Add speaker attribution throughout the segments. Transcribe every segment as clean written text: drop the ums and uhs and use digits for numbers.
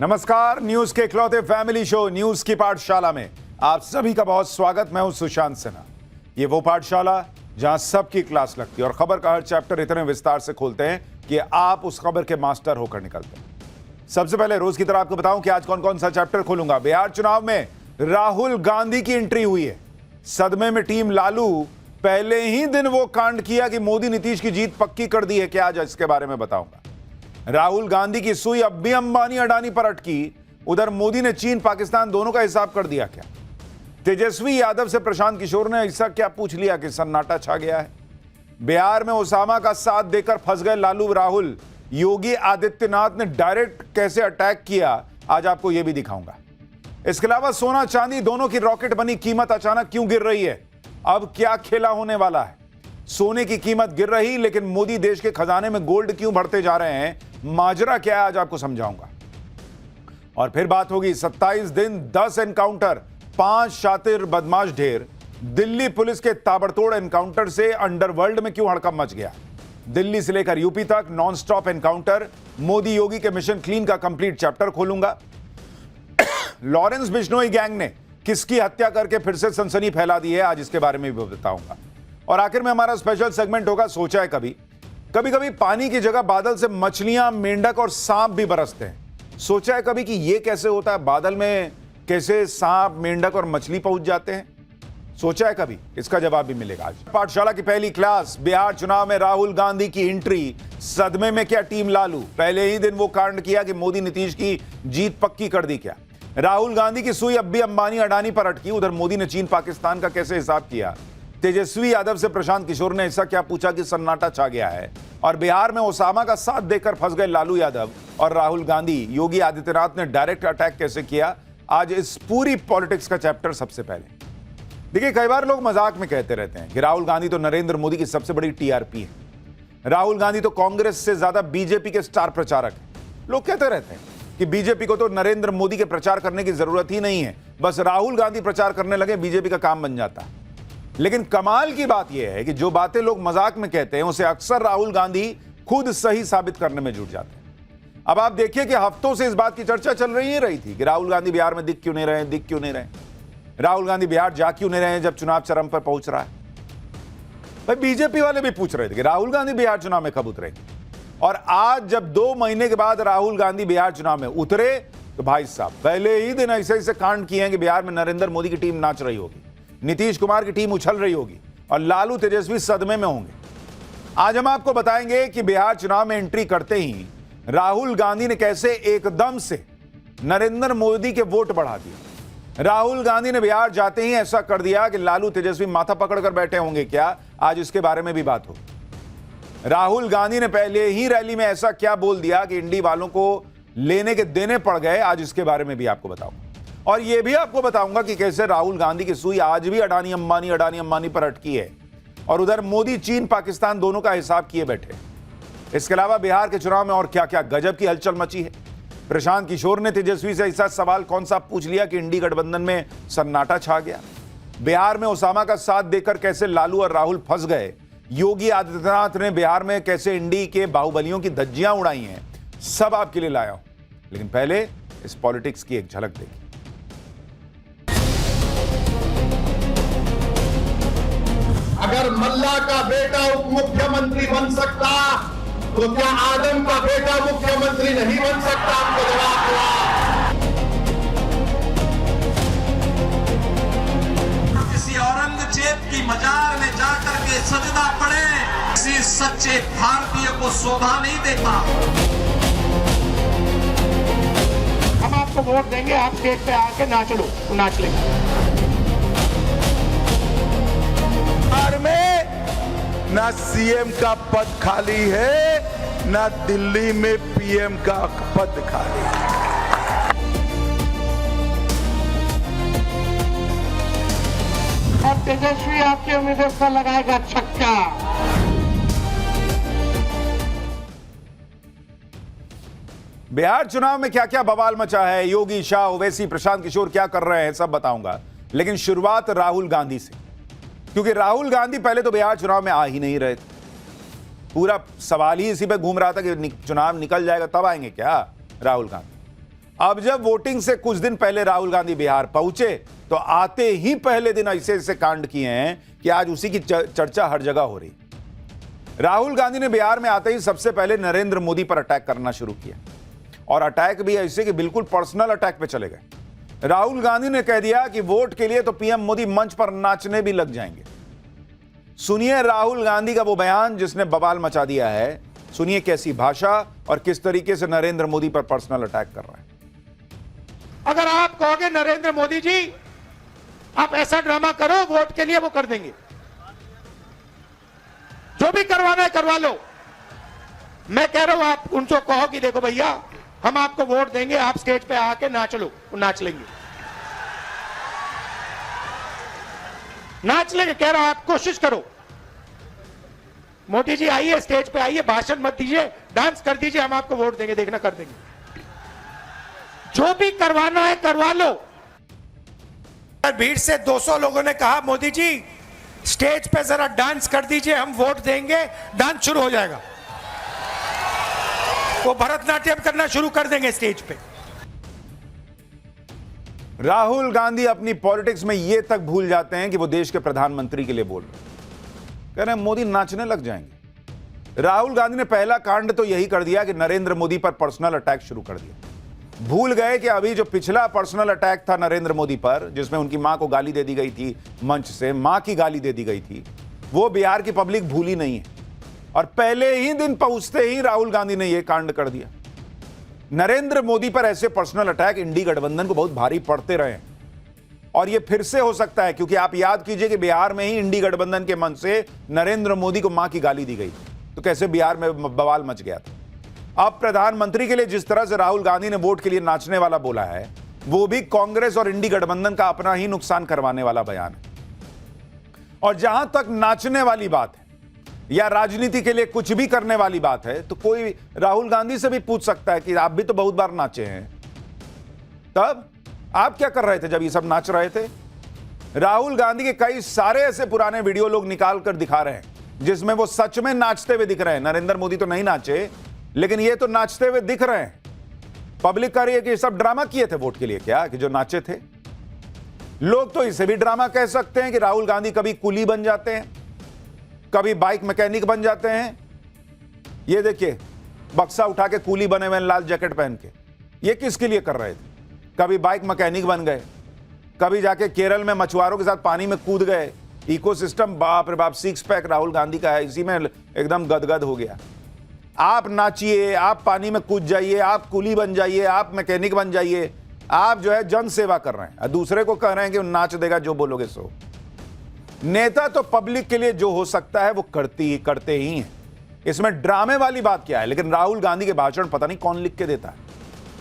Speaker 1: नमस्कार, न्यूज के इकलौते फैमिली शो न्यूज की पाठशाला में आप सभी का बहुत स्वागत। मैं हूं सुशांत सिन्हा। ये वो पाठशाला जहां सबकी क्लास लगती है और खबर का हर चैप्टर इतने विस्तार से खोलते हैं कि आप उस खबर के मास्टर होकर निकलते हैं। सबसे पहले रोज की तरह आपको बताऊं कि आज कौन कौन सा चैप्टर खोलूंगा। बिहार चुनाव में राहुल गांधी की एंट्री हुई है। सदमे में टीम लालू। पहले ही दिन वो कांड किया कि मोदी नीतीश की जीत पक्की कर दी है कि आज इसके बारे में बताऊंगा। राहुल गांधी की सुई अब भी अंबानी अडानी पर अटकी। उधर मोदी ने चीन पाकिस्तान दोनों का हिसाब कर दिया क्या? तेजस्वी यादव से प्रशांत किशोर ने ऐसा क्या पूछ लिया कि सन्नाटा छा गया है? बिहार में ओसामा का साथ देकर फंस गए लालू राहुल। योगी आदित्यनाथ ने डायरेक्ट कैसे अटैक किया, आज आपको यह भी दिखाऊंगा। इसके अलावा सोना चांदी दोनों की रॉकेट बनी कीमत अचानक क्यों गिर रही है? अब क्या खेला होने वाला है? सोने की कीमत गिर रही, लेकिन मोदी देश के खजाने में गोल्ड क्यों भरते जा रहे हैं? माजरा क्या है, आज आपको समझाऊंगा। और फिर बात होगी 27 दिन 10 एनकाउंटर, 5 शातिर बदमाश ढेर। दिल्ली पुलिस के ताबड़तोड़ एनकाउंटर से अंडरवर्ल्ड में क्यों हड़कंप मच गया? दिल्ली से लेकर यूपी तक non stop encounter. Modi Yogi के मिशन क्लीन का कंप्लीट चैप्टर खोलूंगा। लॉरेंस बिश्नोई गैंग ने किसकी हत्या करके फिर से सनसनी फैला दी है, आज इसके बारे में भी बताऊंगा। और आखिर में हमारा स्पेशल सेगमेंट होगा सोचा है कभी। कभी कभी पानी की जगह बादल से मछलियां, मेंढक और सांप भी बरसते हैं। सोचा है कभी कि यह कैसे होता है? बादल में कैसे सांप, मेंढक और मछली पहुंच जाते हैं? सोचा है कभी? इसका जवाब भी मिलेगा आज। पाठशाला की पहली क्लास, बिहार चुनाव में राहुल गांधी की एंट्री। सदमे में क्या टीम लालू? पहले ही दिन वो कांड किया कि मोदी नीतीश की जीत पक्की कर दी क्या? राहुल गांधी की सुई अब भी अंबानी अडानी पर अटकी। उधर मोदी ने चीन पाकिस्तान का कैसे हिसाब किया? तेजस्वी यादव से प्रशांत किशोर ने ऐसा क्या पूछा कि सन्नाटा छा गया है? और बिहार में ओसामा का साथ देकर फंस गए लालू यादव और राहुल गांधी। योगी आदित्यनाथ ने डायरेक्ट अटैक कैसे किया? आज इस पूरी पॉलिटिक्स का चैप्टर। सबसे पहले देखिए, कई बार लोग मजाक में कहते रहते हैं कि राहुल गांधी तो नरेंद्र मोदी की सबसे बड़ी टीआरपी है। राहुल गांधी तो कांग्रेस से ज्यादा बीजेपी के स्टार प्रचारक है। लोग कहते रहते हैं कि बीजेपी को तो नरेंद्र मोदी के प्रचार करने की जरूरत ही नहीं है, बस राहुल गांधी प्रचार करने लगे बीजेपी का काम बन जाता है। लेकिन कमाल की बात यह है कि जो बातें लोग मजाक में कहते हैं उसे अक्सर राहुल गांधी खुद सही साबित करने में जुट जाते हैं। अब आप देखिए कि हफ्तों से इस बात की चर्चा चल रही थी कि राहुल गांधी बिहार में दिख क्यों नहीं रहे, राहुल गांधी बिहार जा क्यों नहीं रहे जब चुनाव चरम पर पहुंच रहा है। भाई, बीजेपी वाले भी पूछ रहे थे कि राहुल गांधी बिहार चुनाव में कब उतरेंगे। और आज जब 2 महीने के बाद राहुल गांधी बिहार चुनाव में उतरे तो भाई साहब पहले ही दिन ऐसे ऐसे कांड किए हैं कि बिहार में नरेंद्र मोदी की टीम नाच रही होगी, नीतीश कुमार की टीम उछल रही होगी और लालू तेजस्वी सदमे में होंगे। आज हम आपको बताएंगे कि बिहार चुनाव में एंट्री करते ही राहुल गांधी ने कैसे एकदम से नरेंद्र मोदी के वोट बढ़ा दिए। राहुल गांधी ने बिहार जाते ही ऐसा कर दिया कि लालू तेजस्वी माथा पकड़कर बैठे होंगे क्या? आज इसके बारे में भी बात होगी। राहुल गांधी ने पहले ही रैली में ऐसा क्या बोल दिया कि इंडी वालों को लेने के देने पड़ गए, आज इसके बारे में भी आपको बताऊंगा। और यह भी आपको बताऊंगा कि कैसे राहुल गांधी की सुई आज भी अडानी अंबानी पर अटकी है और उधर मोदी चीन पाकिस्तान दोनों का हिसाब किए बैठे। इसके अलावा बिहार के चुनाव में और क्या क्या गजब की हलचल मची है। प्रशांत किशोर ने तेजस्वी से ऐसा सवाल कौन सा पूछ लिया कि इंडी गठबंधन में सन्नाटा छा गया। बिहार में ओसामा का साथ देकर कैसे लालू और राहुल फंस गए। योगी आदित्यनाथ ने बिहार में कैसे इंडी के बाहुबलियों की धज्जियां उड़ाई हैं, सब आपके लिए लाया हूं। लेकिन पहले इस पॉलिटिक्स की एक झलक देखिए।
Speaker 2: अगर मल्ला का बेटा उप मुख्यमंत्री बन सकता तो क्या आदम का बेटा मुख्यमंत्री नहीं बन सकता? आपको जवाब हुआ।
Speaker 3: किसी औरंगजेब की मजार में जाकर के सजदा पड़े, किसी सच्चे भारतीय को शोभा नहीं देता।
Speaker 4: हम आपको वोट देंगे, आप स्टेज पे आके नाच लो, नाच लेंगे।
Speaker 5: बिहार में ना सीएम का पद खाली है, ना दिल्ली में पीएम का पद खाली है।
Speaker 4: और तेजस्वी आपके उम्मीदवार पर लगाएगा छक्का।
Speaker 1: बिहार चुनाव में क्या क्या बवाल मचा है, योगी, शाह, ओवैसी, प्रशांत किशोर क्या कर रहे हैं, सब बताऊंगा। लेकिन शुरुआत राहुल गांधी से, क्योंकि राहुल गांधी पहले तो बिहार चुनाव में आ ही नहीं रहे थे। पूरा सवाल ही इसी पे घूम रहा था कि चुनाव निकल जाएगा तब आएंगे क्या राहुल गांधी। अब जब वोटिंग से कुछ दिन पहले राहुल गांधी बिहार पहुंचे तो आते ही पहले दिन ऐसे ऐसे कांड किए हैं कि आज उसी की चर्चा हर जगह हो रही। राहुल गांधी ने बिहार में आते ही सबसे पहले नरेंद्र मोदी पर अटैक करना शुरू किया और अटैक भी ऐसे कि बिल्कुल पर्सनल अटैक पे चले गए। राहुल गांधी ने कह दिया कि वोट के लिए तो पीएम मोदी मंच पर नाचने भी लग जाएंगे। सुनिए राहुल गांधी का वो बयान जिसने बवाल मचा दिया है। सुनिए कैसी भाषा और किस तरीके से नरेंद्र मोदी पर पर्सनल अटैक कर रहा है।
Speaker 4: अगर आप कहोगे नरेंद्र मोदी जी आप ऐसा ड्रामा करो वोट के लिए, वो कर देंगे। जो भी करवाना है करवा लो। मैं कह रहा हूं आप उनको कहो कि देखो भैया हम आपको वोट देंगे, आप स्टेज पे आके नाच लो, वो नाच लेंगे। नाच लेंगे, कह रहा हूं आप कोशिश करो। मोदी जी आइए, स्टेज पे आइए, भाषण मत दीजिए, डांस कर दीजिए, हम आपको वोट देंगे, देखना कर देंगे। जो भी करवाना है करवा लो।
Speaker 6: भीड़ से 200 लोगों ने कहा मोदी जी स्टेज पे जरा डांस कर दीजिए, हम वोट देंगे। डांस शुरू हो जाएगा, वो भरतनाट्यम करना शुरू कर देंगे स्टेज पे।
Speaker 1: राहुल गांधी अपनी पॉलिटिक्स में यह तक भूल जाते हैं कि वो देश के प्रधानमंत्री के लिए बोल रहे हैं। कह रहे हैं मोदी नाचने लग जाएंगे। राहुल गांधी ने पहला कांड तो यही कर दिया कि नरेंद्र मोदी पर पर्सनल अटैक शुरू कर दिया। भूल गए कि अभी जो पिछला पर्सनल अटैक था नरेंद्र मोदी पर, जिसमें उनकी मां को गाली दे दी गई थी, मंच से मां की गाली दे दी गई थी, वो बिहार की पब्लिक भूली नहीं है। और पहले ही दिन पहुंचते ही राहुल गांधी ने यह कांड कर दिया। नरेंद्र मोदी पर ऐसे पर्सनल अटैक इंडी गठबंधन को बहुत भारी पड़ते रहे और यह फिर से हो सकता है, क्योंकि आप याद कीजिए कि बिहार में ही इंडी गठबंधन के मंच से नरेंद्र मोदी को मां की गाली दी गई, तो कैसे बिहार में बवाल मच गया था। अब प्रधानमंत्री के लिए जिस तरह से राहुल गांधी ने वोट के लिए नाचने वाला बोला है, वो भी कांग्रेस और इंडी गठबंधन का अपना ही नुकसान करवाने वाला बयान है। और जहां तक नाचने वाली बात है या राजनीति के लिए कुछ भी करने वाली बात है, तो कोई राहुल गांधी से भी पूछ सकता है कि आप भी तो बहुत बार नाचे हैं, तब आप क्या कर रहे थे जब ये सब नाच रहे थे। राहुल गांधी के कई सारे ऐसे पुराने वीडियो लोग निकाल कर दिखा रहे हैं जिसमें वो सच में नाचते हुए दिख रहे हैं। नरेंद्र मोदी तो नहीं नाचे, लेकिन ये तो नाचते हुए दिख रहे हैं। पब्लिक कह रही है कि ये सब ड्रामा किए थे वोट के लिए, क्या कि जो नाचे थे। लोग तो इसे भी ड्रामा कह सकते हैं कि राहुल गांधी कभी कुली बन जाते हैं, कभी बाइक मैकेनिक बन जाते हैं। ये देखिए बक्सा उठा के कुली बने हुए लाल जैकेट पहन के, ये किसके लिए कर रहे थे। कभी बाइक मैकेनिक बन गए, कभी जाके केरल में मछुआरों के साथ पानी में कूद गए। इकोसिस्टम बाप रे बाप, 6 पैक राहुल गांधी का है, इसी में एकदम गदगद हो गया। आप नाचिए, आप पानी में कूद जाइए, आप कुली बन जाइए, आप मैकेनिक बन जाइए, आप जो है जन सेवा कर रहे हैं। दूसरे को कह रहे हैं कि नाच देगा जो बोलोगे सो। नेता तो पब्लिक के लिए जो हो सकता है वो करते ही हैं। इसमें ड्रामे वाली बात क्या है। लेकिन राहुल गांधी के भाषण पता नहीं कौन लिख के देता है।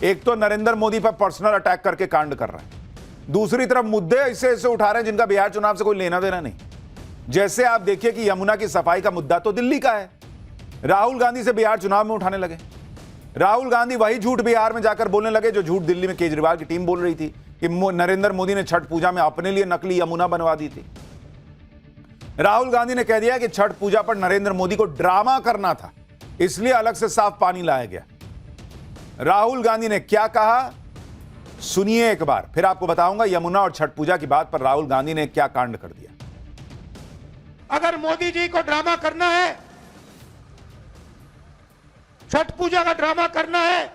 Speaker 1: एक तो नरेंद्र मोदी पर पर्सनल अटैक करके कांड कर रहा है, दूसरी तरफ मुद्दे ऐसे ऐसे उठा रहे हैं जिनका बिहार चुनाव से कोई लेना देना नहीं। जैसे आप देखिए कि यमुना की सफाई का मुद्दा तो दिल्ली का है, राहुल गांधी से बिहार चुनाव में उठाने लगे। राहुल गांधी वही झूठ बिहार में जाकर बोलने लगे जो झूठ दिल्ली में केजरीवाल की टीम बोल रही थी कि नरेंद्र मोदी ने छठ पूजा में अपने लिए नकली यमुना बनवा दी थी। राहुल गांधी ने कह दिया कि छठ पूजा पर नरेंद्र मोदी को ड्रामा करना था, इसलिए अलग से साफ पानी लाया गया। राहुल गांधी ने क्या कहा सुनिए एक बार, फिर आपको बताऊंगा यमुना और छठ पूजा की बात पर राहुल गांधी ने क्या कांड कर दिया।
Speaker 4: अगर मोदी जी को ड्रामा करना है, छठ पूजा का ड्रामा करना है,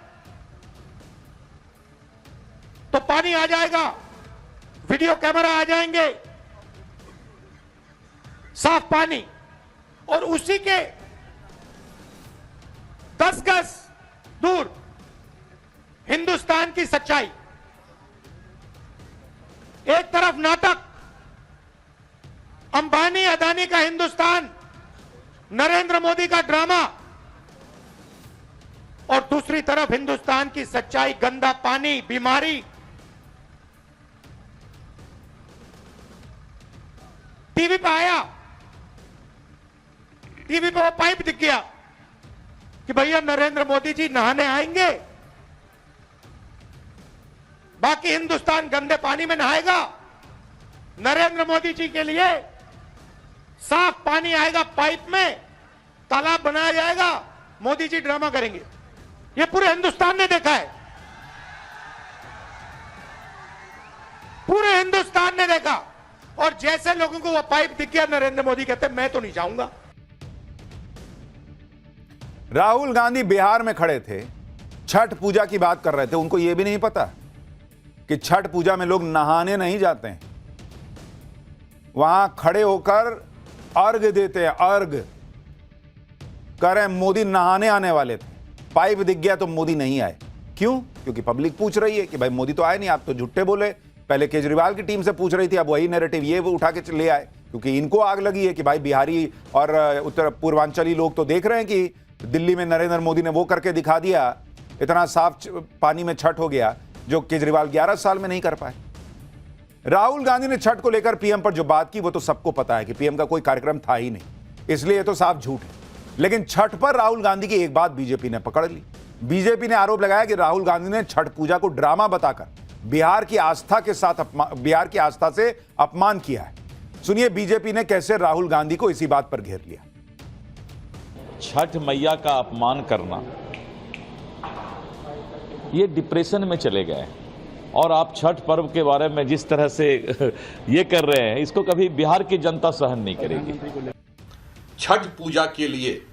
Speaker 4: तो पानी आ जाएगा, वीडियो कैमरा आ जाएंगे, साफ पानी, और उसी के 10 गज दूर हिंदुस्तान की सच्चाई। एक तरफ नाटक, अंबानी अदानी का हिंदुस्तान, नरेंद्र मोदी का ड्रामा, और दूसरी तरफ हिंदुस्तान की सच्चाई, गंदा पानी, बीमारी। टीवी पे आया, टीवी पे वो पाइप दिख गया कि भैया नरेंद्र मोदी जी नहाने आएंगे, बाकी हिंदुस्तान गंदे पानी में नहाएगा। नरेंद्र मोदी जी के लिए साफ पानी आएगा, पाइप में तालाब बनाया जाएगा, मोदी जी ड्रामा करेंगे। ये पूरे हिंदुस्तान ने देखा है। जैसे लोगों को वो पाइप दिख गया, नरेंद्र मोदी कहते मैं तो नहीं जाऊंगा।
Speaker 1: राहुल गांधी बिहार में खड़े थे, छठ पूजा की बात कर रहे थे। उनको यह भी नहीं पता कि छठ पूजा में लोग नहाने नहीं जाते हैं, वहां खड़े होकर अर्घ देते हैं। अर्घ कह रहे हैं मोदी नहाने आने वाले थे, पाइप दिख गया तो मोदी नहीं आए। क्यों? क्योंकि पब्लिक पूछ रही है कि भाई मोदी तो आए नहीं, आप तो झूठे बोले। पहले केजरीवाल की टीम से पूछ रही थी, अब वही नैरेटिव ये वो उठा के ले आए, क्योंकि इनको आग लगी है कि भाई बिहारी और उत्तर पूर्वांचली लोग तो देख रहे हैं कि दिल्ली में नरेंद्र मोदी ने वो करके दिखा दिया, इतना साफ पानी में छठ हो गया जो केजरीवाल 11 साल में नहीं कर पाए। राहुल गांधी ने छठ को लेकर पीएम पर जो बात की वो तो सबको पता है कि पीएम का कोई कार्यक्रम था ही नहीं, इसलिए तो साफ झूठ है। लेकिन छठ पर राहुल गांधी की एक बात बीजेपी ने पकड़ ली। बीजेपी ने आरोप लगाया कि राहुल गांधी ने छठ पूजा को ड्रामा बताकर बिहार की आस्था से अपमान किया है। सुनिए बीजेपी ने कैसे राहुल गांधी को इसी बात पर घेर लिया।
Speaker 7: छठ मैया का अपमान करना, ये डिप्रेशन में चले गए। और आप छठ पर्व के बारे में जिस तरह से ये कर रहे हैं, इसको कभी बिहार की जनता सहन नहीं करेगी।
Speaker 8: छठ पूजा के लिए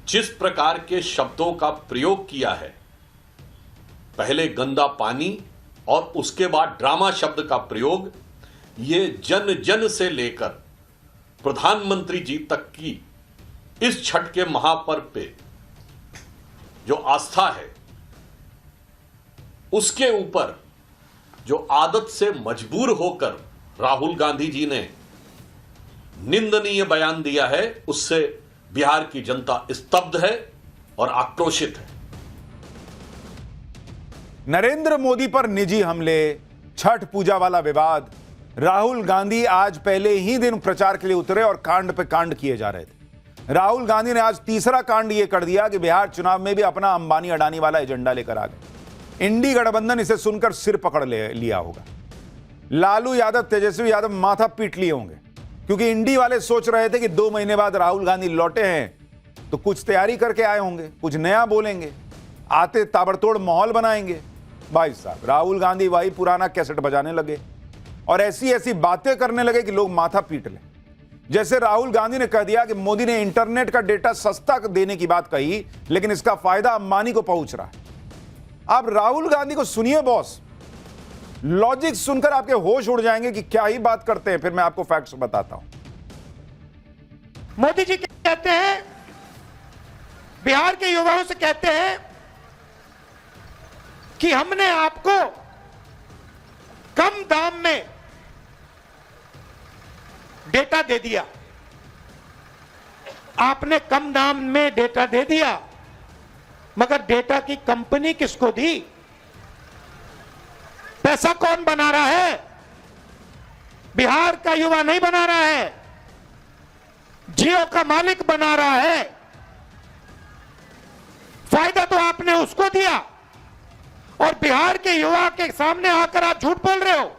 Speaker 8: जिस प्रकार के शब्दों का प्रयोग किया है, पहले गंदा पानी और उसके बाद ड्रामा शब्द का प्रयोग, ये जन जन से लेकर प्रधानमंत्री जी तक की इस छठ के महापर्व पे जो आस्था है, उसके ऊपर जो आदत से मजबूर होकर राहुल गांधी जी ने निंदनीय बयान दिया है, उससे बिहार की जनता स्तब्ध है और आक्रोशित है।
Speaker 1: नरेंद्र मोदी पर निजी हमले, छठ पूजा वाला विवाद। राहुल गांधी आज पहले ही दिन प्रचार के लिए उतरे और कांड पे कांड किए जा रहे थे। राहुल गांधी ने आज तीसरा कांड यह कर दिया कि बिहार चुनाव में भी अपना अंबानी अडानी वाला एजेंडा लेकर आ गए। इंडी गठबंधन इसे सुनकर सिर पकड़ लिया होगा। लालू यादव, तेजस्वी यादव माथा पीट लिए होंगे, क्योंकि इंडी वाले सोच रहे थे कि 2 महीने बाद राहुल गांधी लौटे हैं तो कुछ तैयारी करके आए होंगे, कुछ नया बोलेंगे, आते ताबड़तोड़ माहौल बनाएंगे। भाई साहब, राहुल गांधी वही पुराना कैसेट बजाने लगे और ऐसी ऐसी बातें करने लगे कि लोग माथा पीट लें। जैसे राहुल गांधी ने कह दिया कि मोदी ने इंटरनेट का डेटा सस्ता देने की बात कही, लेकिन इसका फायदा अंबानी को पहुंच रहा है। आप राहुल गांधी को सुनिए बॉस, लॉजिक सुनकर आपके होश उड़ जाएंगे कि क्या ही बात करते हैं। फिर मैं आपको फैक्ट्स बताता हूं।
Speaker 4: मोदी जी कहते हैं, बिहार के युवाओं से कहते हैं कि हमने आपको कम दाम में डेटा दे दिया। आपने कम दाम में डेटा दे दिया, मगर डेटा की कंपनी किसको दी? पैसा कौन बना रहा है? बिहार का युवा नहीं बना रहा है, जियो का मालिक बना रहा है। फायदा तो आपने उसको दिया और बिहार के युवा के सामने आकर आप झूठ बोल रहे हो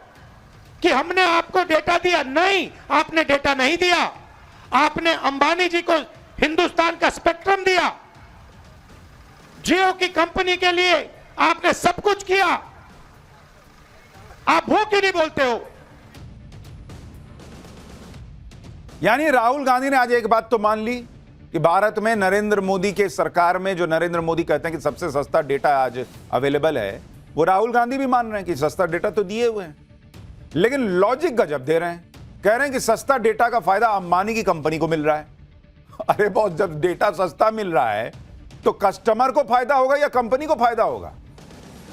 Speaker 4: कि हमने आपको डेटा दिया। नहीं, आपने डेटा नहीं दिया। आपने अंबानी जी को हिंदुस्तान का स्पेक्ट्रम दिया, जियो की कंपनी के लिए आपने सब कुछ किया। आप वो क्यों नहीं बोलते हो?
Speaker 1: यानी राहुल गांधी ने आज एक बात तो मान ली कि भारत में नरेंद्र मोदी के सरकार में जो नरेंद्र मोदी कहते हैं कि सबसे सस्ता डेटा आज अवेलेबल है, वो राहुल गांधी भी मान रहे हैं कि सस्ता डेटा तो दिए हुए हैं। लेकिन लॉजिक गजब दे रहे हैं, कह रहे हैं कि सस्ता डेटा का फायदा अंबानी की कंपनी को मिल रहा है। अरे बॉस, जब डेटा सस्ता मिल रहा है तो कस्टमर को फायदा होगा या कंपनी को फायदा होगा?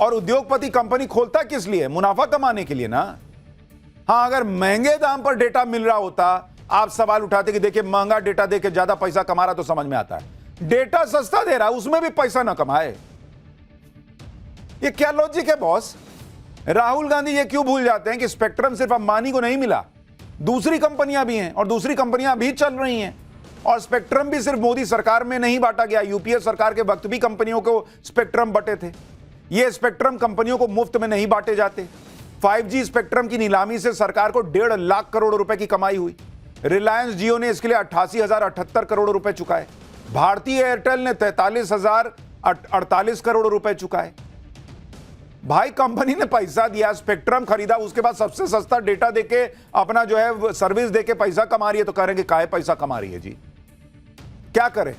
Speaker 1: और उद्योगपति कंपनी खोलता किस लिए? मुनाफा कमाने के लिए ना। हां, अगर महंगे दाम पर डेटा मिल रहा होता, आप सवाल उठाते कि देखिए महंगा डेटा देके ज्यादा पैसा कमा रहा, तो समझ में आता है। डेटा सस्ता दे रहा है, उसमें भी पैसा ना कमाए, ये क्या लॉजिक है बॉस? राहुल गांधी ये क्यों भूल जाते हैं कि स्पेक्ट्रम सिर्फ अंबानी को नहीं मिला, दूसरी कंपनियां भी हैं और दूसरी कंपनियां भी चल रही हैं। और स्पेक्ट्रम भी सिर्फ मोदी सरकार में नहीं बांटा गया, यूपीए सरकार के वक्त भी कंपनियों को स्पेक्ट्रम बटे थे। ये स्पेक्ट्रम कंपनियों को मुफ्त में नहीं बांटे जाते। 5G स्पेक्ट्रम की नीलामी से सरकार को 1.5 लाख करोड़ रुपए की कमाई हुई। रिलायंस जियो ने इसके लिए 88,078 करोड़ रुपए चुकाए। भारतीय एयरटेल ने 43,048 करोड़ रुपए चुकाए। भाई कंपनी ने पैसा दिया, स्पेक्ट्रम खरीदा, उसके बाद सबसे सस्ता डेटा देके अपना जो है सर्विस देके पैसा कमा रही है, तो कह रहे हैं कि काहे पैसा कमा रही है जी? क्या करे?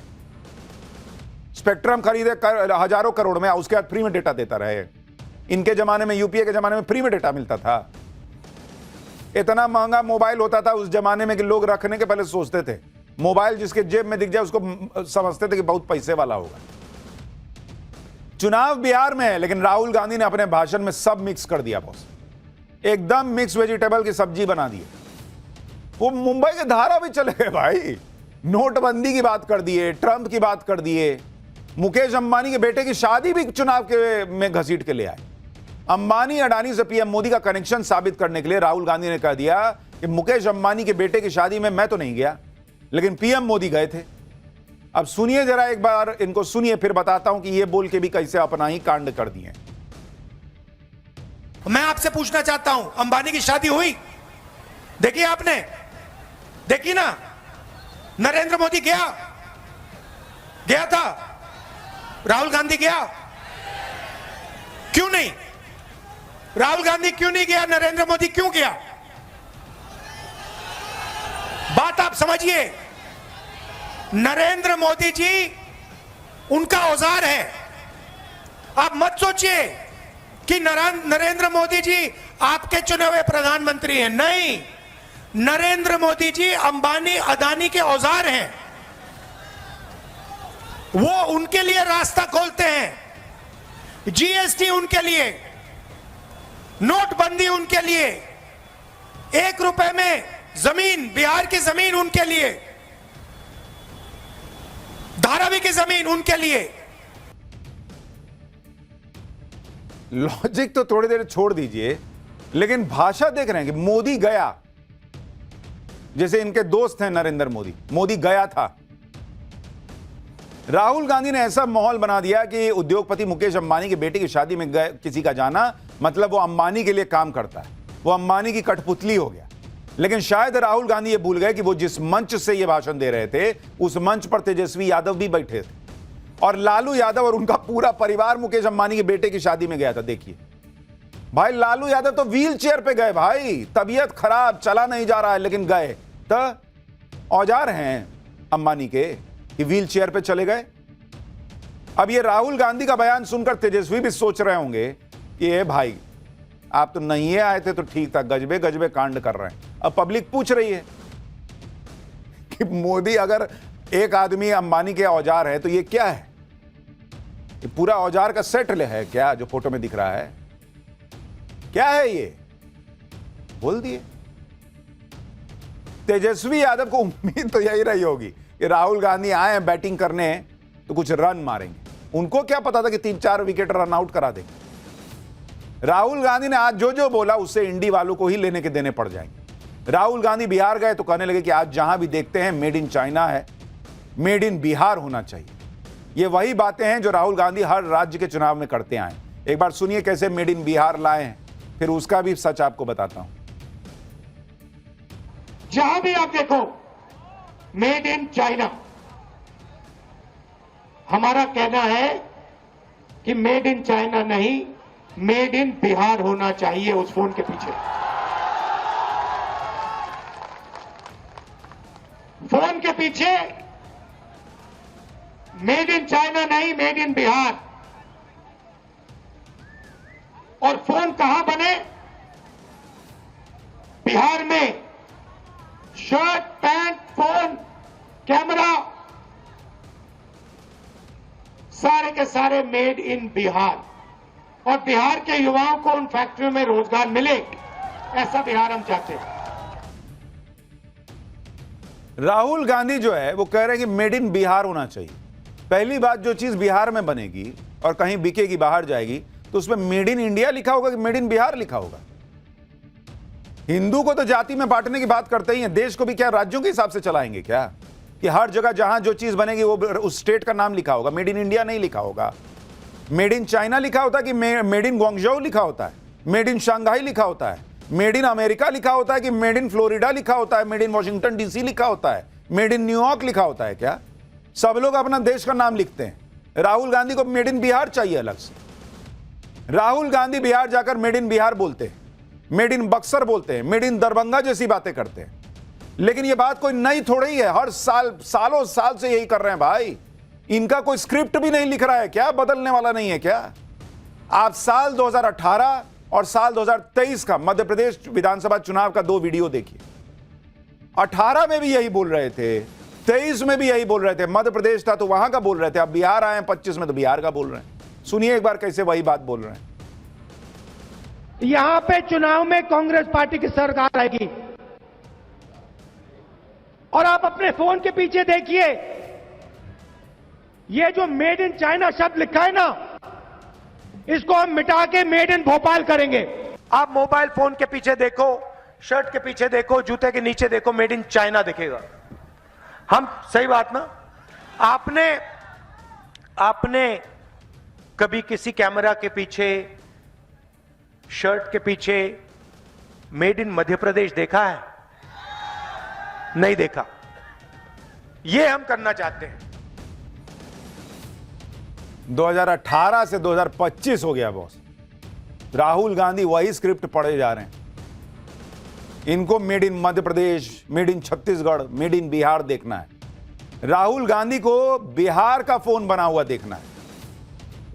Speaker 1: स्पेक्ट्रम खरीदे हजारों करोड़ में, उसके बाद फ्री में डेटा देता रहे। इनके जमाने में, यूपीए के जमाने में फ्री में डेटा मिलता था। इतना महंगा मोबाइल होता था उस जमाने में कि लोग रखने के पहले सोचते थे, मोबाइल जिसके जेब में दिख जाए उसको समझते थे कि बहुत पैसे वाला होगा। चुनाव बिहार में है, लेकिन राहुल गांधी ने अपने भाषण में सब मिक्स कर दिया बॉस, एकदम मिक्स वेजिटेबल की सब्जी बना दी। वो मुंबई के धारा भी चले गए भाई, नोटबंदी की बात कर दिए, ट्रंप की बात कर दिए, मुकेश अंबानी के बेटे की शादी भी चुनाव के में घसीट के ले आए। अंबानी अडानी से पीएम मोदी का कनेक्शन साबित करने के लिए राहुल गांधी ने कह दिया कि मुकेश अंबानी के बेटे की शादी में मैं तो नहीं गया, लेकिन पीएम मोदी गए थे। अब सुनिए जरा एक बार इनको, सुनिए, फिर बताता हूं कि ये बोल के भी कैसे अपना ही कांड कर दिए।
Speaker 6: मैं आपसे पूछना चाहता हूं, अंबानी की शादी हुई? देखी आपने? देखी ना? नरेंद्र मोदी गया था? राहुल गांधी गया? क्यों नहीं? राहुल गांधी क्यों नहीं गया? नरेंद्र मोदी क्यों गया? बात आप समझिए। नरेंद्र मोदी जी उनका औजार है। आप मत सोचिए कि नरेंद्र मोदी जी आपके चुने हुए प्रधानमंत्री हैं। नहीं, नरेंद्र मोदी जी अंबानी अदानी के औजार हैं। वो उनके लिए रास्ता खोलते हैं। जीएसटी उनके लिए, नोटबंदी उनके लिए, 1 रुपए में जमीन, बिहार की जमीन उनके लिए, धारावी की जमीन उनके लिए।
Speaker 1: लॉजिक तो थोड़ी देर छोड़ दीजिए, लेकिन भाषा देख रहे हैं कि मोदी गया, जैसे इनके दोस्त हैं नरेंद्र मोदी गया था। राहुल गांधी ने ऐसा माहौल बना दिया कि उद्योगपति मुकेश अंबानी के बेटे की शादी में किसी का जाना मतलब वो अंबानी के लिए काम करता है, वो अंबानी की कठपुतली हो गया। लेकिन शायद राहुल गांधी ये भूल गए कि वो जिस मंच से ये भाषण दे रहे थे, उस मंच पर तेजस्वी यादव भी बैठे थे, और लालू यादव और उनका पूरा परिवार मुकेश अंबानी के बेटे की शादी में गया था। देखिए भाई, लालू यादव तो व्हील चेयर पे गए भाई, तबीयत खराब, चला नहीं जा रहा है, लेकिन गए। तो औजार हैं अंबानी के कि व्हील चेयर पे चले गए। अब ये राहुल गांधी का बयान सुनकर तेजस्वी भी सोच रहे होंगे कि ये भाई आप तो नहीं आए थे तो ठीक था, गजबे गजबे कांड कर रहे हैं। अब पब्लिक पूछ रही है कि मोदी अगर एक आदमी अंबानी के औजार है तो ये क्या है? ये पूरा औजार का सेट ले है क्या जो फोटो में दिख रहा है? क्या है ये? बोल दिए। तेजस्वी यादव को उम्मीद तो यही रही होगी कि राहुल गांधी आए हैं बैटिंग करने तो कुछ रन मारेंगे। उनको क्या पता था कि 3-4 विकेट रन आउट करा देंगे। राहुल गांधी ने आज जो जो बोला उससे इंडी वालों को ही लेने के देने पड़ जाएंगे। राहुल गांधी बिहार गए तो कहने लगे कि आज जहां भी देखते हैं मेड इन चाइना है, मेड इन बिहार होना चाहिए। ये वही बातें हैं जो राहुल गांधी हर राज्य के चुनाव में करते आए। एक बार सुनिए कैसे मेड इन बिहार लाए हैं, फिर उसका भी सच आपको बताता हूं।
Speaker 4: जहां भी आप देखो मेड इन चाइना, हमारा कहना है कि मेड इन चाइना नहीं, मेड इन बिहार होना चाहिए उस फोन के पीछे। फोन के पीछे मेड इन चाइना नहीं, मेड इन बिहार। और फोन कहां बने? बिहार में। शर्ट, पैंट, फोन, कैमरा, सारे के सारे मेड इन बिहार। और बिहार के युवाओं को उन फैक्ट्रियों में रोजगार मिले, ऐसा बिहार हम चाहते हैं।
Speaker 1: राहुल गांधी जो है वो कह रहे हैं कि मेड इन बिहार होना चाहिए। पहली बात, जो चीज बिहार में बनेगी और कहीं बिकेगी, बाहर जाएगी, तो उसमें मेड इन इंडिया लिखा होगा कि मेड इन बिहार लिखा होगा। हिंदू को तो जाति में बांटने की बात करते ही हैं, देश को भी क्या राज्यों के हिसाब से चलाएंगे क्या? कि हर जगह जहां जो चीज बनेगी वो उस स्टेट का नाम लिखा होगा, मेड इन इंडिया नहीं लिखा होगा। मेड इन चाइना लिखा होता है कि मेड इन ग्वांगझोउ लिखा होता है, मेड इन शंघाई लिखा होता है, मेड इन अमेरिका लिखा होता है कि मेड इन फ्लोरिडा लिखा होता है, मेड इन वॉशिंगटन डीसी लिखा होता है, मेड इन न्यूयॉर्क लिखा होता है क्या? सब लोग अपना देश का नाम लिखते हैं। राहुल गांधी को मेड इन बिहार चाहिए अलग से। राहुल गांधी बिहार जाकर मेड इन बिहार बोलते हैं, मेड इन बक्सर बोलते हैं, मेड इन दरभंगा जैसी बातें करते हैं। लेकिन यह बात कोई नई थोड़ी है, हर साल सालों साल से यही कर रहे हैं भाई। इनका कोई स्क्रिप्ट भी नहीं लिख रहा है क्या? बदलने वाला नहीं है क्या? आप साल 2018 और साल 2023 का मध्य प्रदेश विधानसभा चुनाव का 2 वीडियो देखिए। 18 में भी यही बोल रहे थे, 23 में भी यही बोल रहे थे। मध्य प्रदेश था तो वहां का बोल रहे थे, अब बिहार आए 25 में तो बिहार का बोल रहे हैं। सुनिए एक बार कैसे वही बात बोल रहे हैं।
Speaker 4: यहां पे चुनाव में कांग्रेस पार्टी की सरकार आएगी और आप अपने फोन के पीछे देखिए, ये जो मेड इन चाइना शब्द लिखा है ना, इसको हम मिटा के मेड इन भोपाल करेंगे।
Speaker 6: आप मोबाइल फोन के पीछे देखो, शर्ट के पीछे देखो, जूते के नीचे देखो, मेड इन चाइना दिखेगा। हम सही बात ना? आपने कभी किसी कैमरा के पीछे, शर्ट के पीछे मेड इन मध्य प्रदेश देखा है? नहीं देखा। ये हम करना चाहते हैं।
Speaker 1: 2018 से 2025 हो गया बॉस। राहुल गांधी वही स्क्रिप्ट पढ़े जा रहे हैं। इनको made in Madhya Pradesh, made in Chhattisgarh, made in Bihar देखना है। राहुल गांधी को बिहार का फोन बना हुआ देखना है।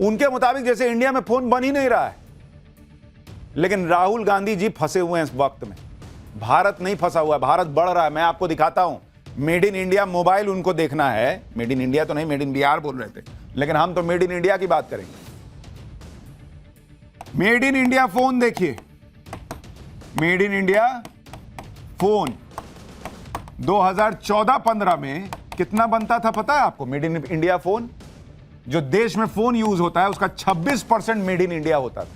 Speaker 1: उनके मुताबिक जैसे इंडिया में फोन बन ही नहीं रहा है। लेकिन राहुल गांधी जी फंसे हुए हैं इस वक्त में। भारत नहीं फंसा हुआ है, भारत बढ़ रहा है। मैं आपको दिखाता हूं, मेड इन इंडिया मोबाइल उनको देखना है। मेड इन इंडिया तो नहीं, मेड इन बिहार बोल रहे थे, लेकिन हम तो मेड इन इंडिया की बात करेंगे। मेड इन इंडिया फोन देखिए, मेड इन इंडिया फोन 2014-15 में कितना बनता था पता है आपको? मेड इन इंडिया फोन, जो देश में फोन यूज होता है उसका 26% मेड इन इंडिया होता था।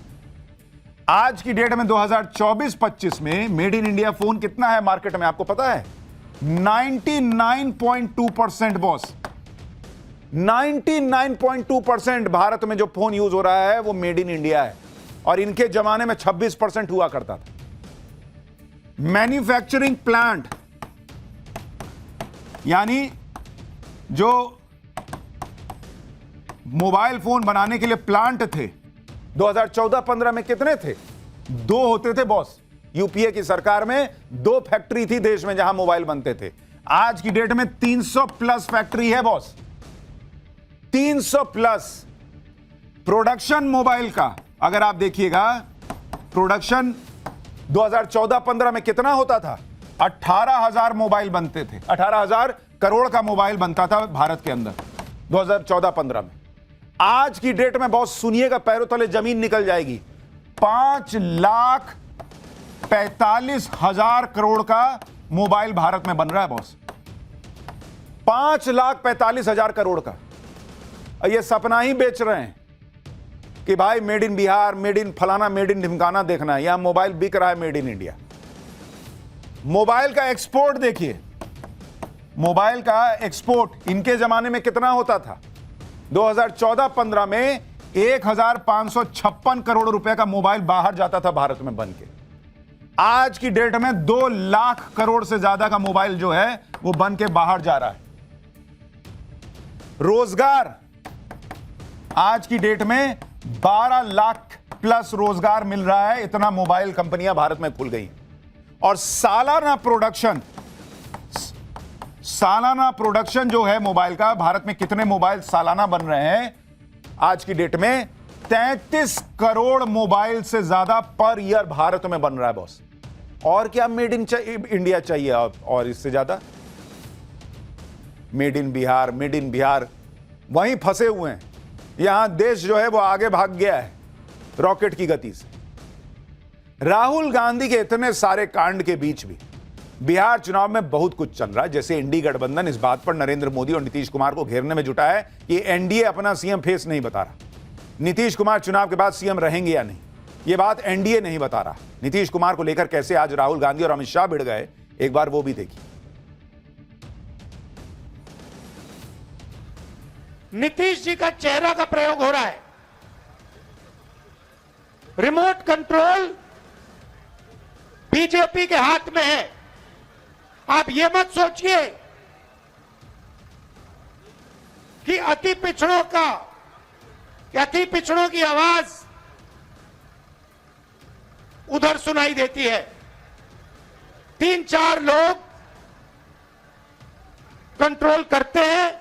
Speaker 1: आज की डेट में 2024-25 में मेड इन इंडिया फोन कितना है मार्केट में आपको पता है? 99.2% बॉस। 99.2% भारत में जो फोन यूज हो रहा है वो मेड इन इंडिया है। और इनके जमाने में 26% हुआ करता था। मैन्युफैक्चरिंग प्लांट, यानी जो मोबाइल फोन बनाने के लिए प्लांट थे 2014-15 में कितने थे? 2 होते थे बॉस। यूपीए की सरकार में 2 फैक्ट्री थी देश में जहां मोबाइल बनते थे। आज की डेट में 300 प्लस फैक्ट्री है बॉस। 300 प्लस। प्रोडक्शन मोबाइल का अगर आप देखिएगा, प्रोडक्शन 2014-15 में कितना होता था? 18,000 मोबाइल बनते थे। 18,000 करोड़ का मोबाइल बनता था भारत के अंदर 2014-15 में। आज की डेट में बॉस सुनिएगा, पैरों तले जमीन निकल जाएगी। 5,45,000 करोड़ का मोबाइल भारत में बन रहा है बॉस। 5,45,000 करोड़ का। ये सपना ही बेच रहे हैं कि भाई made in Bihar, made in फलाना, मेड इन ढिमकाना देखना है। यहां मोबाइल बिक रहा है मेड इन इंडिया। मोबाइल का एक्सपोर्ट देखिए, मोबाइल का एक्सपोर्ट इनके जमाने में कितना होता था? 2014-15 में 1,556 करोड़ रुपए का मोबाइल बाहर जाता था भारत में बन के। आज की डेट में 2 लाख करोड़ से ज्यादा का मोबाइल जो है वो बन के बाहर जा रहा है। रोजगार, आज की डेट में 12 लाख प्लस रोजगार मिल रहा है। इतना मोबाइल कंपनियां भारत में खुल गई। और सालाना प्रोडक्शन जो है मोबाइल का, भारत में कितने मोबाइल सालाना बन रहे हैं आज की डेट में? 33 करोड़ मोबाइल से ज्यादा पर ईयर भारत में बन रहा है बॉस। और क्या मेड इन इंडिया चाहिए? और इससे ज्यादा मेड इन बिहार वहीं फंसे हुए हैं। यहां देश जो है वो आगे भाग गया है रॉकेट की गति से। राहुल गांधी के इतने सारे कांड के बीच भी बिहार चुनाव में बहुत कुछ चल रहा है। जैसे इंडी गठबंधन इस बात पर नरेंद्र मोदी और नीतीश कुमार को घेरने में जुटा है कि एनडीए अपना सीएम फेस नहीं बता रहा। नीतीश कुमार चुनाव के बाद सीएम रहेंगे या नहीं, यह बात एनडीए नहीं बता रहा। नीतीश कुमार को लेकर कैसे आज राहुल गांधी और अमित शाह भिड़ गए, एक बार वो भी देखिए।
Speaker 4: नीतीश जी का चेहरा का प्रयोग हो रहा है। रिमोट कंट्रोल बीजेपी के हाथ में है। आप ये मत सोचिए कि अति पिछड़ों की आवाज उधर सुनाई देती है। 3-4 लोग कंट्रोल करते हैं,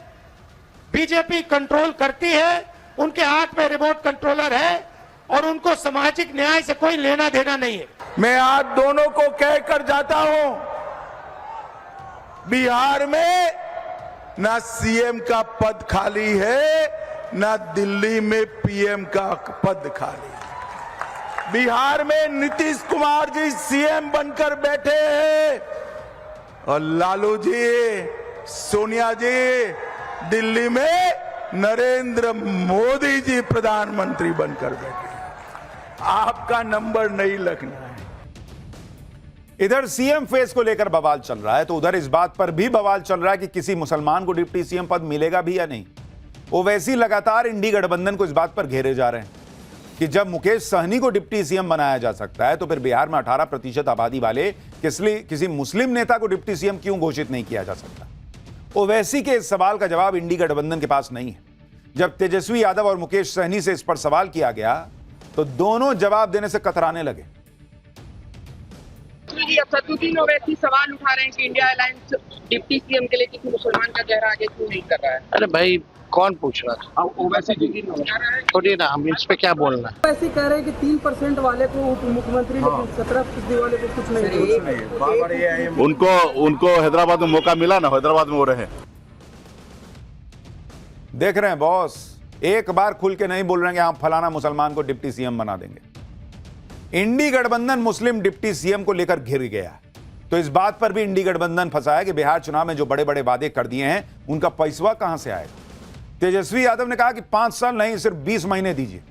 Speaker 4: बीजेपी कंट्रोल करती है, उनके हाथ में रिमोट कंट्रोलर है और उनको सामाजिक न्याय से कोई लेना देना नहीं है।
Speaker 5: मैं आज दोनों को कहकर जाता हूं, बिहार में ना सीएम का पद खाली है, ना दिल्ली में पीएम का पद खाली है। बिहार में नीतीश कुमार जी सीएम बनकर बैठे हैं और लालू जी, सोनिया जी दिल्ली में नरेंद्र मोदी जी प्रधानमंत्री बनकर बैठे हैं। आपका नंबर नहीं लगना है।
Speaker 1: इधर सीएम फेस को लेकर बवाल चल रहा है तो उधर इस बात पर भी बवाल चल रहा है कि किसी मुसलमान को डिप्टी सीएम पद मिलेगा भी या नहीं। ओवैसी लगातार इंडी गठबंधन को इस बात पर घेरे जा रहे हैं कि जब मुकेश सहनी को डिप्टी सीएम बनाया जा सकता है तो फिर बिहार में 18% आबादी वाले किसी मुस्लिम नेता को डिप्टी सीएम क्यों घोषित नहीं किया जा सकता। ओवैसी के इस सवाल का जवाब इंडी गठबंधन के पास नहीं है। जब तेजस्वी यादव और मुकेश सहनी से इस पर सवाल किया गया तो दोनों जवाब देने से कतराने लगे।
Speaker 9: सदुद्दीन ओवैसी सवाल उठा रहे हैं कि इंडिया अलायंस डिप्टी सीएम के लिए किसी मुसलमान का चेहरा आगे क्यों नहीं कर रहा है।
Speaker 10: अरे भाई कौन पूछ रहा था?
Speaker 9: ओवैसी
Speaker 10: थोड़ी ना, हम इस पे क्या बोलना है।
Speaker 11: ऐसे कह रहे हैं कि 3% वाले को उप मुख्यमंत्री, लेकिन 17% वाले को कुछ नहीं।
Speaker 5: उनको हैदराबाद में मौका मिला ना, हैदराबाद में हो रहे हैं।
Speaker 1: देख रहे हैं बॉस, एक बार खुल के नहीं बोल रहे हैं कि हम फलाना मुसलमान को डिप्टी सीएम बना देंगे। इंडी गठबंधन मुस्लिम डिप्टी सीएम को लेकर घिर गया तो इस बात पर भी इंडी गठबंधन फंसा है कि बिहार चुनाव में जो बड़े बड़े वादे कर दिए हैं उनका पैसा कहां से आएगा। तेजस्वी यादव ने कहा कि 5 साल नहीं, सिर्फ 20 महीने दीजिए,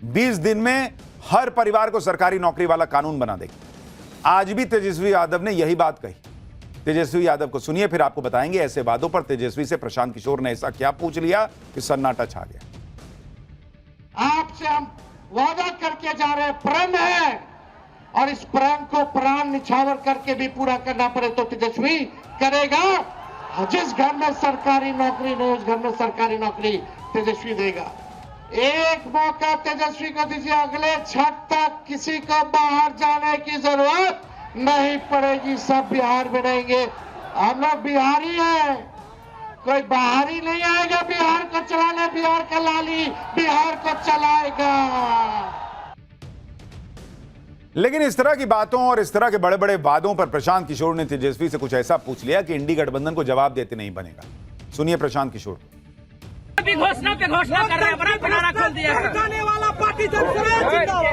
Speaker 1: 20 दिन में हर परिवार को सरकारी नौकरी वाला कानून बना देंगे। आज भी तेजस्वी यादव ने यही बात कही। तेजस्वी यादव को सुनिए, फिर आपको बताएंगे ऐसे वादों पर तेजस्वी से प्रशांत किशोर ने ऐसा क्या पूछ लिया कि सन्नाटा छा गया।
Speaker 4: आपसे हम वादा करके जा रहे हैं, प्रण है, और इस प्रण को प्राण निछावर करके भी पूरा करना पड़े तो तेजस्वी करेगा। जिस घर में सरकारी नौकरी नहीं, उस घर में सरकारी नौकरी तेजस्वी देगा। एक मौका तेजस्वी को दीजिए, अगले छठ तक किसी को बाहर जाने की जरूरत नहीं पड़ेगी, सब बिहार में रहेंगे। हम लोग बिहारी हैं, कोई बाहरी नहीं आएगा बिहार को चलाने। बिहार का लाली बिहार को चलाएगा।
Speaker 1: लेकिन इस तरह की बातों और इस तरह के बड़े बड़े वादों पर प्रशांत किशोर ने तेजस्वी से कुछ ऐसा पूछ लिया कि इंडी गठबंधन को जवाब देते नहीं बनेगा। सुनिए प्रशांत किशोर।
Speaker 9: घोषणा पे घोषणा कर रहा है, बड़ा भंडारा खोल दिया है।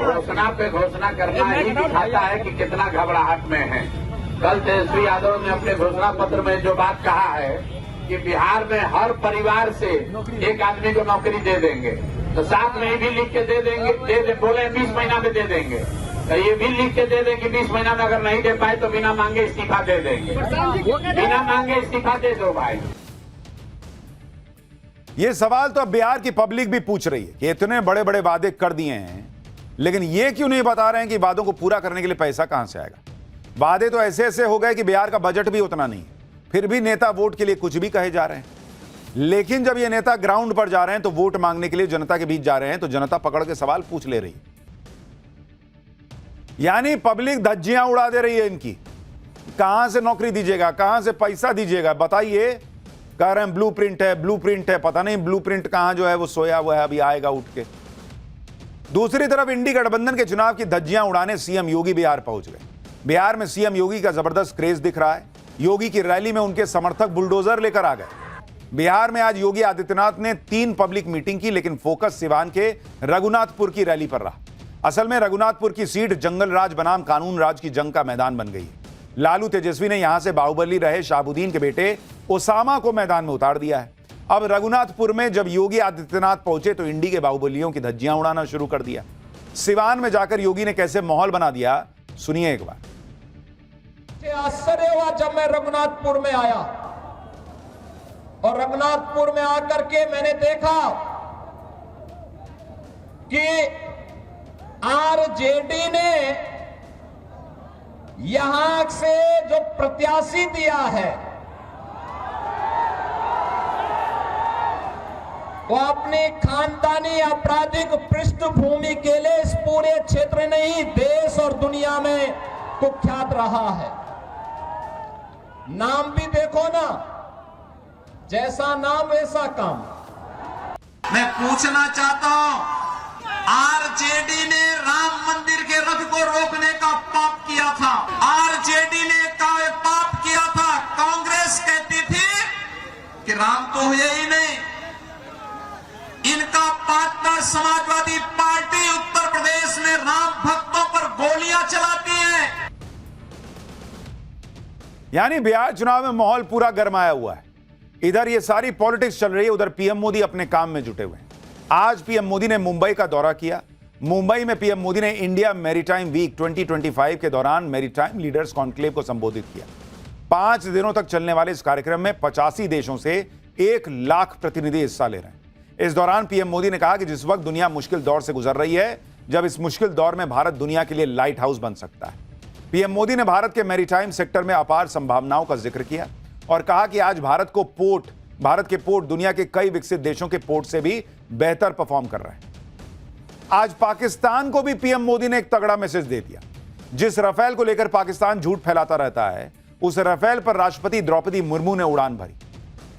Speaker 2: घोषणा पे घोषणा करना ही दिखाता है कि कितना घबराहट में है। कल तेजस्वी यादव ने अपने घोषणा पत्र में जो बात कहा है कि बिहार में हर परिवार से एक आदमी को नौकरी दे देंगे, तो साथ में भी लिख के दे देंगे, बोले 20 महीना में दे देंगे, तो ये भी लिख के दे दें कि 20 महीना में अगर नहीं दे पाए तो बिना मांगे इस्तीफा दे देंगे। बिना मांगे इस्तीफा दे दो भाई।
Speaker 1: ये सवाल तो अब बिहार की पब्लिक भी पूछ रही है कि इतने बड़े बड़े वादे कर दिए हैं, लेकिन ये क्यों नहीं बता रहे हैं कि वादों को पूरा करने के लिए पैसा कहां से आएगा। वादे तो ऐसे ऐसे हो गए कि बिहार का बजट भी उतना नहीं है, फिर भी नेता वोट के लिए कुछ भी कहे जा रहे हैं। लेकिन जब ये नेता ग्राउंड पर जा रहे हैं तो वोट मांगने के लिए जनता के बीच जा रहे हैं तो जनता पकड़ के सवाल पूछ ले रही है। यानी पब्लिक धज्जियां उड़ा दे रही है इनकी। कहां से नौकरी दीजिएगा, कहां से पैसा दीजिएगा बताइए। कह रहे हैं ब्लूप्रिंट है, पता नहीं ब्लूप्रिंट कहां जो है वो सोया हुआ है, अभी आएगा उठ के। दूसरी तरफ इंडी गठबंधन के चुनाव की धज्जियां उड़ाने सीएम योगी बिहार पहुंच गए। बिहार में सीएम योगी का जबरदस्त क्रेज दिख रहा है। योगी की रैली में उनके समर्थक बुलडोजर लेकर आ गए। बिहार में आज योगी आदित्यनाथ ने 3 पब्लिक मीटिंग की, लेकिन फोकस सिवान के रघुनाथपुर की रैली पर रहा। असल में रघुनाथपुर की सीट जंगल राज बनाम कानून राज की जंग का मैदान बन गई है। लालू तेजस्वी ने यहां से बाहुबली रहे शाहबुद्दीन के बेटे ओसामा को मैदान में उतार दिया है। अब रघुनाथपुर में जब योगी आदित्यनाथ पहुंचे तो इंडी के बाहुबलियों की धज्जियां उड़ाना शुरू कर दिया। सिवान में जाकर योगी ने कैसे माहौल बना दिया, सुनिए एक बार।
Speaker 12: आश्चर्य हुआ जब मैं रघुनाथपुर में आया और रघुनाथपुर में आकर के मैंने देखा कि आरजेडी ने यहां से जो प्रत्याशी दिया है वो अपनी खानदानी आपराधिक पृष्ठभूमि के लिए इस पूरे क्षेत्र नहीं देश और दुनिया में कुख्यात रहा है। नाम भी देखो ना, जैसा नाम वैसा काम।
Speaker 3: मैं पूछना चाहता हूं, आरजेडी ने राम मंदिर के रथ को रोकने का पाप किया था, आरजेडी ने पाप किया था। कांग्रेस कहती थी कि राम तो हुए ही नहीं। इनका पार्टनर समाजवादी पार्टी उत्तर प्रदेश में राम भक्तों पर गोलियां चलाती है।
Speaker 1: यानी बिहार चुनाव में माहौल पूरा गरमाया हुआ है। इधर ये सारी पॉलिटिक्स चल रही है, उधर पीएम मोदी अपने काम में जुटे हुए हैं। आज पीएम मोदी ने मुंबई का दौरा किया। मुंबई में पीएम मोदी ने इंडिया मैरीटाइम वीक 2025 के दौरान मैरीटाइम लीडर्स कॉन्क्लेव को संबोधित किया। 5 दिनों तक चलने वाले इस कार्यक्रम में 85 देशों से 1 लाख प्रतिनिधि हिस्सा ले रहे हैं। इस दौरान पीएम मोदी ने कहा कि जिस वक्त दुनिया मुश्किल दौर से गुजर रही है, जब इस मुश्किल दौर में भारत दुनिया के लिए लाइट हाउस बन सकता है। पीएम मोदी ने भारत के मैरीटाइम सेक्टर में अपार संभावनाओं का जिक्र किया और कहा कि आज भारत के पोर्ट दुनिया के कई विकसित देशों के पोर्ट से भी बेहतर परफॉर्म कर रहे हैं। आज पाकिस्तान को भी पीएम मोदी ने एक तगड़ा मैसेज दे दिया। जिस राफेल को लेकर पाकिस्तान झूठ फैलाता रहता है, उस राफेल पर राष्ट्रपति द्रौपदी मुर्मू ने उड़ान भरी।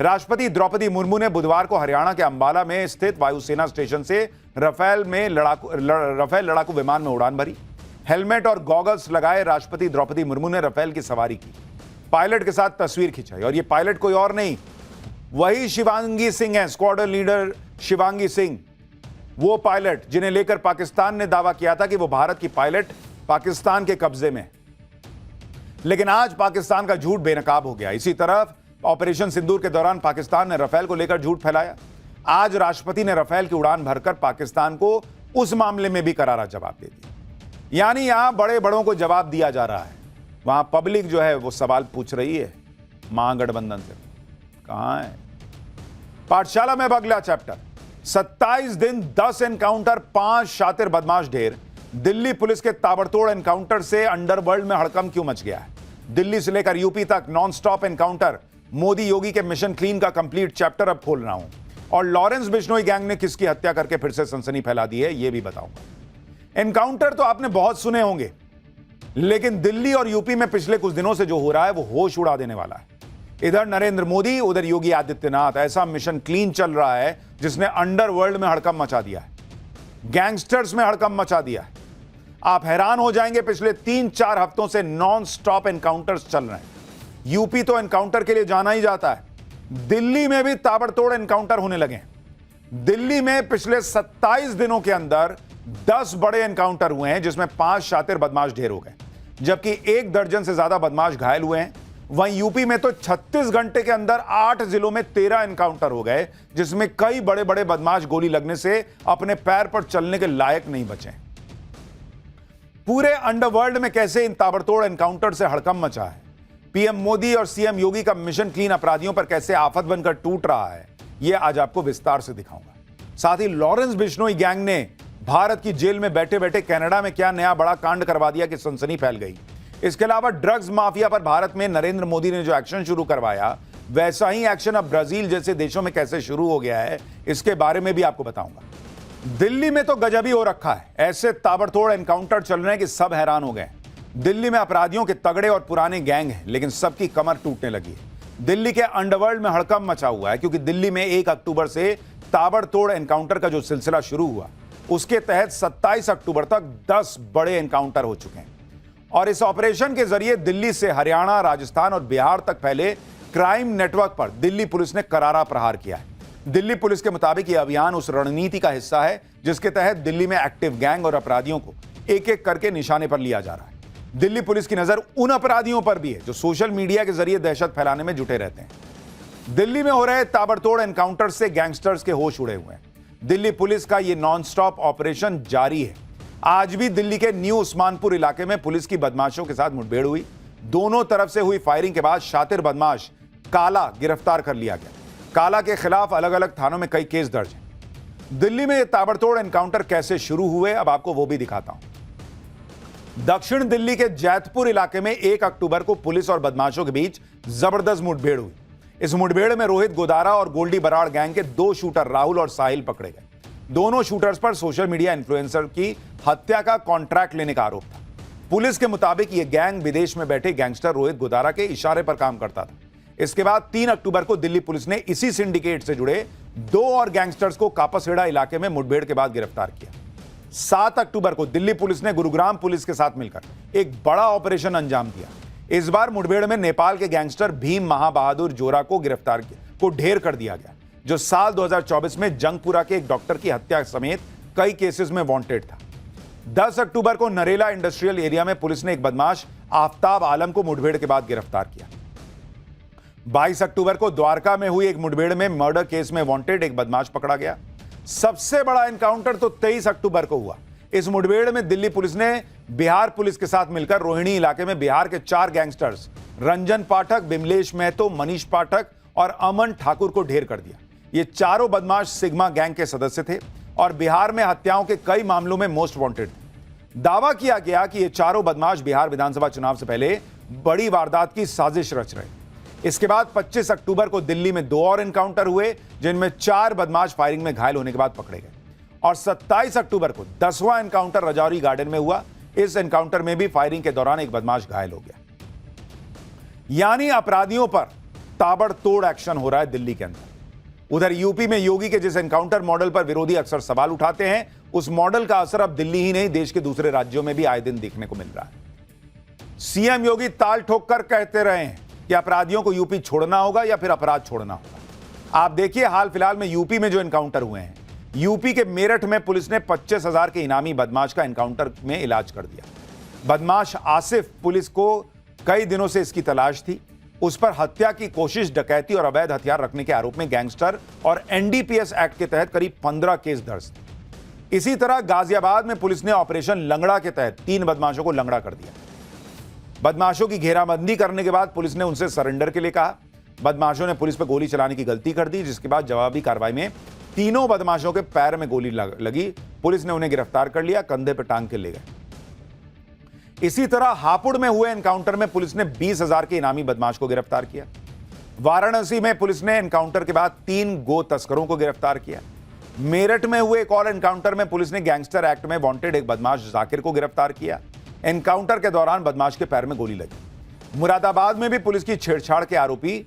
Speaker 1: राष्ट्रपति द्रौपदी मुर्मू ने बुधवार को हरियाणा के अंबाला में स्थित वायुसेना स्टेशन से राफेल लड़ाकू विमान में उड़ान भरी। हेलमेट और गॉगल्स लगाए राष्ट्रपति द्रौपदी मुर्मू ने राफेल की सवारी की, पायलट के साथ तस्वीर खिंचाई। और ये पायलट कोई और नहीं, वही शिवांगी सिंह है, स्क्वाड्रन लीडर शिवांगी सिंह, वो पायलट जिन्हें लेकर पाकिस्तान ने दावा किया था कि वो भारत की पायलट पाकिस्तान के कब्जे में। लेकिन आज पाकिस्तान का झूठ बेनकाब हो गया। इसी तरफ ऑपरेशन सिंदूर के दौरान पाकिस्तान ने राफेल को लेकर झूठ फैलाया। आज राष्ट्रपति ने राफेल की उड़ान भरकर पाकिस्तान को उस मामले में भी करारा जवाब दे दिया। यानी यहां बड़े बड़ों को जवाब दिया जा रहा है, वहां पब्लिक जो है वो सवाल पूछ रही है महागठबंधन से, कहां है। पाठशाला में अगला चैप्टर, 27 दिन 10 एनकाउंटर, 5 शातिर बदमाश ढेर। दिल्ली पुलिस के ताबड़तोड़ एनकाउंटर से अंडरवर्ल्ड में हड़कंप क्यों मच गया है। दिल्ली से लेकर यूपी तक non stop encounter. Modi Yogi के मिशन क्लीन का कंप्लीट चैप्टर अब खोल रहा हूं, और लॉरेंस बिश्नोई गैंग ने किसकी हत्या करके फिर से सनसनी फैला दी है, यह भी बताऊंगा। एनकाउंटर तो आपने बहुत सुने होंगे, लेकिन दिल्ली और यूपी में पिछले कुछ दिनों से जो हो रहा है वो होश उड़ा देने वाला है। इधर नरेंद्र मोदी, उधर योगी आदित्यनाथ। ऐसा मिशन क्लीन चल रहा है जिसने अंडरवर्ल्ड में हड़कंप मचा दिया है, गैंगस्टर्स में हड़कंप मचा दिया है। आप हैरान हो जाएंगे, पिछले 3-4 हफ्तों से नॉन स्टॉप एनकाउंटर्स चल रहे हैं। यूपी तो एनकाउंटर के लिए जाना ही जाता है, दिल्ली में भी ताबड़तोड़ एनकाउंटर होने लगे हैं। दिल्ली में पिछले 27 दिनों के अंदर 10 बड़े एनकाउंटर हुए हैं, जिसमें 5 शातिर बदमाश ढेर हो गए, जबकि 1 दर्जन से ज्यादा बदमाश घायल हुए हैं। वहीं यूपी में तो 36 घंटे के अंदर 8 जिलों में 13 एनकाउंटर हो गए, जिसमें कई बड़े बड़े बदमाश गोली लगने से अपने पैर पर चलने के लायक नहीं बचे। पूरे अंडरवर्ल्ड में कैसे इन ताबड़तोड़ एनकाउंटर से हड़कंप मचा है, पीएम मोदी और सीएम योगी का मिशन क्लीन अपराधियों पर कैसे आफत बनकर टूट रहा है, यह आज आपको विस्तार से दिखाऊंगा। साथ ही लॉरेंस बिश्नोई गैंग ने भारत की जेल में बैठे बैठे कनाडा में क्या नया बड़ा कांड करवा दिया कि सनसनी फैल गई। इसके अलावा ड्रग्स माफिया पर भारत में नरेंद्र मोदी ने जो एक्शन शुरू करवाया, वैसा ही एक्शन अब ब्राजील जैसे देशों में कैसे शुरू हो गया है, इसके बारे में भी आपको बताऊंगा। दिल्ली में तो गजब ही हो रखा है, ऐसे ताबड़तोड़ एनकाउंटर चल रहे हैं कि सब हैरान हो गए। दिल्ली में अपराधियों के तगड़े और पुराने गैंग हैं, लेकिन सबकी कमर टूटने लगी है। दिल्ली के अंडरवर्ल्ड में हड़कंप मचा हुआ है, क्योंकि दिल्ली में 1 अक्टूबर से ताबड़तोड़ एनकाउंटर का जो सिलसिला शुरू हुआ, उसके तहत 27 अक्टूबर तक 10 बड़े एनकाउंटर हो चुके हैं। और इस ऑपरेशन के जरिए दिल्ली से हरियाणा, राजस्थान और बिहार तक फैले क्राइम नेटवर्क पर दिल्ली पुलिस ने करारा प्रहार किया है। दिल्ली पुलिस के मुताबिक यह अभियान उस रणनीति का हिस्सा है जिसके तहत दिल्ली में एक्टिव गैंग और अपराधियों को एक एक करके निशाने पर लिया जा रहा है। दिल्ली पुलिस की नजर उन अपराधियों पर भी है जो सोशल मीडिया के जरिए दहशत फैलाने में जुटे रहते हैं। दिल्ली में हो रहे ताबड़तोड़ एनकाउंटर से गैंगस्टर्स के होश उड़े हुए हैं। दिल्ली पुलिस का यह नॉन स्टॉप ऑपरेशन जारी है। आज भी दिल्ली के न्यू उस्मानपुर इलाके में पुलिस की बदमाशों के साथ मुठभेड़ हुई। दोनों तरफ से हुई फायरिंग के बाद शातिर बदमाश काला गिरफ्तार कर लिया गया। काला के खिलाफ अलग अलग थानों में कई केस दर्ज हैं। दिल्ली में ये ताबड़तोड़ एनकाउंटर कैसे शुरू हुए, अब आपको वो भी दिखाता हूं। दक्षिण दिल्ली के जैतपुर इलाके में 1 अक्टूबर को पुलिस और बदमाशों के बीच जबरदस्त मुठभेड़ हुई। इस मुठभेड़ में रोहित गोदारा और गोल्डी बराड़ गैंग के 2 शूटर राहुल और साहिल पकड़े गए। दोनों शूटर्स पर सोशल मीडिया इन्फ्लुएंसर की हत्या का कॉन्ट्रैक्ट लेने का आरोप था। पुलिस के मुताबिक यह गैंग विदेश में बैठे गैंगस्टर रोहित गोदारा के इशारे पर काम करता था। इसके बाद 3 अक्टूबर को दिल्ली पुलिस ने इसी सिंडिकेट से जुड़े 2 और गैंगस्टर्स को कापासेड़ा इलाके में मुठभेड़ के बाद गिरफ्तार किया। 7 अक्टूबर को दिल्ली पुलिस ने गुरुग्राम पुलिस के साथ मिलकर एक बड़ा ऑपरेशन अंजाम दिया। इस बार मुठभेड़ में नेपाल के गैंगस्टर भीम महाबहादुर जोरा को ढेर कर दिया गया, जो साल 2024 में जंगपुरा के एक डॉक्टर की हत्या समेत कई केसेस में वांटेड था। 10 अक्टूबर को नरेला इंडस्ट्रियल एरिया में पुलिस ने एक बदमाश आफ्ताब आलम को मुठभेड़ के बाद गिरफ्तार किया। 22 अक्टूबर को द्वारका में हुई एक मुठभेड़ में मर्डर केस में वांटेड एक बदमाश पकड़ा गया। सबसे बड़ा एनकाउंटर तो 23 अक्टूबर को हुआ। इस मुठभेड़ में दिल्ली पुलिस ने बिहार पुलिस के साथ मिलकर रोहिणी इलाके में बिहार के 4 गैंगस्टर्स रंजन पाठक, बिमलेश महतो, मनीष पाठक और अमन ठाकुर को ढेर कर दिया। ये चारों बदमाश सिग्मा गैंग के सदस्य थे और बिहार में हत्याओं के कई मामलों में मोस्ट वांटेड थे। दावा किया गया कि ये चारों बदमाश बिहार विधानसभा चुनाव से पहले बड़ी वारदात की साजिश रच रहे। इसके बाद 25 अक्टूबर को दिल्ली में 2 और एनकाउंटर हुए, जिनमें 4 बदमाश फायरिंग में घायल होने के बाद पकड़े गए। और 27 अक्टूबर को 10वां एनकाउंटर रजौरी गार्डन में हुआ। इस एनकाउंटर में भी फायरिंग के दौरान एक बदमाश घायल हो गया। यानी अपराधियों पर ताबड़तोड़ एक्शन हो रहा है दिल्ली के अंदर। उधर यूपी में योगी के जिस एनकाउंटर मॉडल पर विरोधी अक्सर सवाल उठाते हैं, उस मॉडल का असर अब दिल्ली ही नहीं देश के दूसरे राज्यों में भी आए दिन देखने को मिल रहा है। सीएम योगी ताल ठोक कर कहते रहे हैं कि अपराधियों को यूपी छोड़ना होगा या फिर अपराध छोड़ना होगा। आप देखिए हाल फिलहाल में यूपी में जो एनकाउंटर हुए हैं। यूपी के मेरठ में पुलिस ने 25,000 के इनामी बदमाश का एनकाउंटर में इलाज कर दिया। बदमाश आसिफ, पुलिस को कई दिनों से इसकी तलाश थी। उस पर हत्या की कोशिश, डकैती और अवैध हथियार रखने के आरोप में गैंगस्टर और एनडीपीएस एक्ट के तहत करीब 15 केस दर्ज थे। इसी तरह गाजियाबाद में पुलिस ने ऑपरेशन लंगड़ा के तहत 3 बदमाशों को लंगड़ा कर दिया। बदमाशों की घेराबंदी करने के बाद पुलिस ने उनसे सरेंडर के लिए कहा। बदमाशों ने पुलिस पर गोली चलाने की गलती कर दी, जिसके बाद जवाबी कार्रवाई में तीनों बदमाशों के पैर में गोली लगी। पुलिस ने उन्हें गिरफ्तार कर लिया, कंधे पर टांग के ले गए। इसी तरह हापुड़ में हुए एनकाउंटर में पुलिस ने 20,000 के इनामी बदमाश को गिरफ्तार किया। वाराणसी में पुलिस ने एनकाउंटर के बाद 3 गो तस्करों को गिरफ्तार किया। मेरठ में हुए एक और एनकाउंटर में पुलिस ने गैंगस्टर एक्ट में वांटेड एक बदमाश जाकिर को गिरफ्तार किया। एनकाउंटर के दौरान बदमाश के पैर में गोली लगी। मुरादाबाद में भी पुलिस की छेड़छाड़ के आरोपी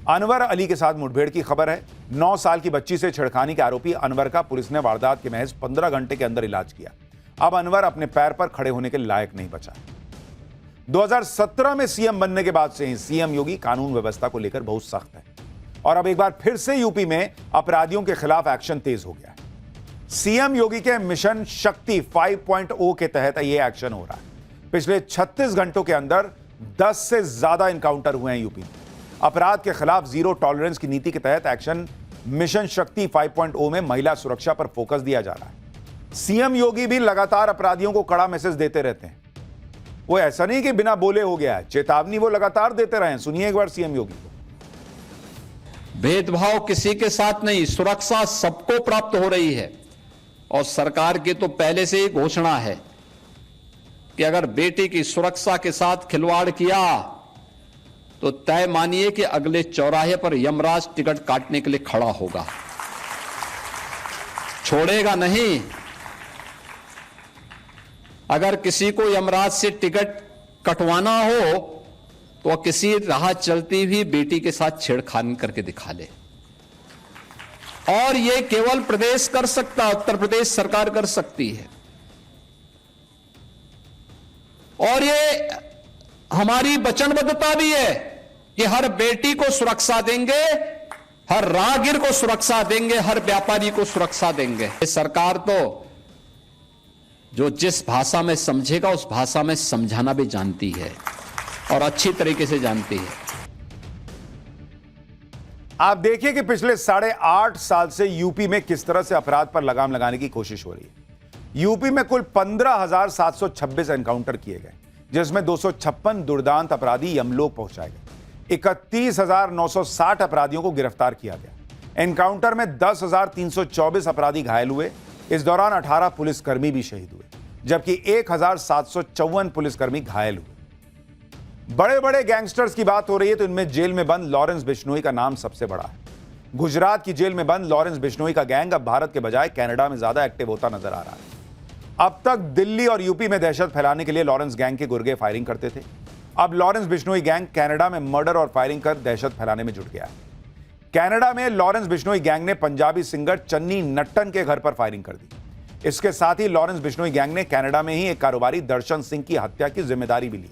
Speaker 1: अनवर अली के साथ मुठभेड़ की खबर है। 9 साल की बच्ची से छेड़खानी के आरोपी अनवर का पुलिस ने वारदात के महज 15 घंटे के अंदर इलाज किया। अब अनवर अपने पैर पर खड़े होने के लायक नहीं बचा। 2017 में सीएम बनने के बाद से ही सीएम योगी कानून व्यवस्था को लेकर बहुत सख्त है और अब एक बार फिर से यूपी में अपराधियों के खिलाफ एक्शन तेज हो गया है। सीएम योगी के मिशन शक्ति 5.0 के तहत यह एक्शन हो रहा है। पिछले 36 घंटों के अंदर 10 से ज्यादा एनकाउंटर हुए हैं यूपी में। अपराध के खिलाफ जीरो टॉलरेंस की नीति के तहत एक्शन मिशन शक्ति 5.0 में महिला सुरक्षा पर फोकस दिया जा रहा है। सीएम योगी भी लगातार अपराधियों को कड़ा मैसेज देते रहते हैं। वो ऐसा नहीं कि बिना बोले हो गया है, चेतावनी वो लगातार देते रहे हैं। सुनिए एक बार सीएम योगी को।
Speaker 12: भेदभाव किसी के साथ नहीं, सुरक्षा सबको प्राप्त हो रही है और सरकार की तो पहले से ही घोषणा है कि अगर बेटी की सुरक्षा के साथ खिलवाड़ किया तो तय मानिए कि अगले चौराहे पर यमराज टिकट काटने के लिए खड़ा होगा, छोड़ेगा नहीं। अगर किसी को यमराज से टिकट कटवाना हो तो किसी राह चलती हुई बेटी के साथ छेड़खानी करके दिखा ले। और यह केवल प्रदेश कर सकता है, उत्तर प्रदेश सरकार कर सकती है। और ये हमारी वचनबद्धता भी है कि हर बेटी को सुरक्षा देंगे, हर राहगीर को सुरक्षा देंगे, हर व्यापारी को सुरक्षा देंगे। सरकार तो जो जिस भाषा में समझेगा उस भाषा में समझाना भी जानती है और अच्छी तरीके से जानती है।
Speaker 1: आप देखिए कि पिछले 8.5 साल से यूपी में किस तरह से अपराध पर लगाम लगाने की कोशिश हो रही है। यूपी में कुल 15,726 एनकाउंटर किए गए, जिसमें 256 दुर्दांत अपराधी यमलोक पहुंचाए गए। 31,960 अपराधियों को गिरफ्तार किया गया। एनकाउंटर में 10,324 अपराधी घायल हुए। इस दौरान 18 पुलिसकर्मी भी शहीद हुए, जबकि 1,754 पुलिसकर्मी घायल हुए। बड़े बड़े गैंगस्टर्स की बात हो रही है तो इनमें जेल में बंद लॉरेंस बिश्नोई का नाम सबसे बड़ा है। गुजरात की जेल में बंद लॉरेंस बिश्नोई का गैंग अब भारत के बजाय कनाडा में ज्यादा एक्टिव होता नजर आ रहा है। अब तक दिल्ली और यूपी में दहशत फैलाने के लिए लॉरेंस गैंग के गुर्गे फायरिंग करते थे। अब लॉरेंस बिश्नोई गैंग कनाडा में मर्डर और फायरिंग कर दहशत फैलाने में जुट गया है। कनाडा में लॉरेंस बिश्नोई गैंग ने पंजाबी सिंगर चन्नी नट्टन के घर पर फायरिंग कर दी। इसके साथ ही लॉरेंस बिश्नोई गैंग ने कनाडा में ही एक कारोबारी दर्शन सिंह की हत्या की जिम्मेदारी भी ली।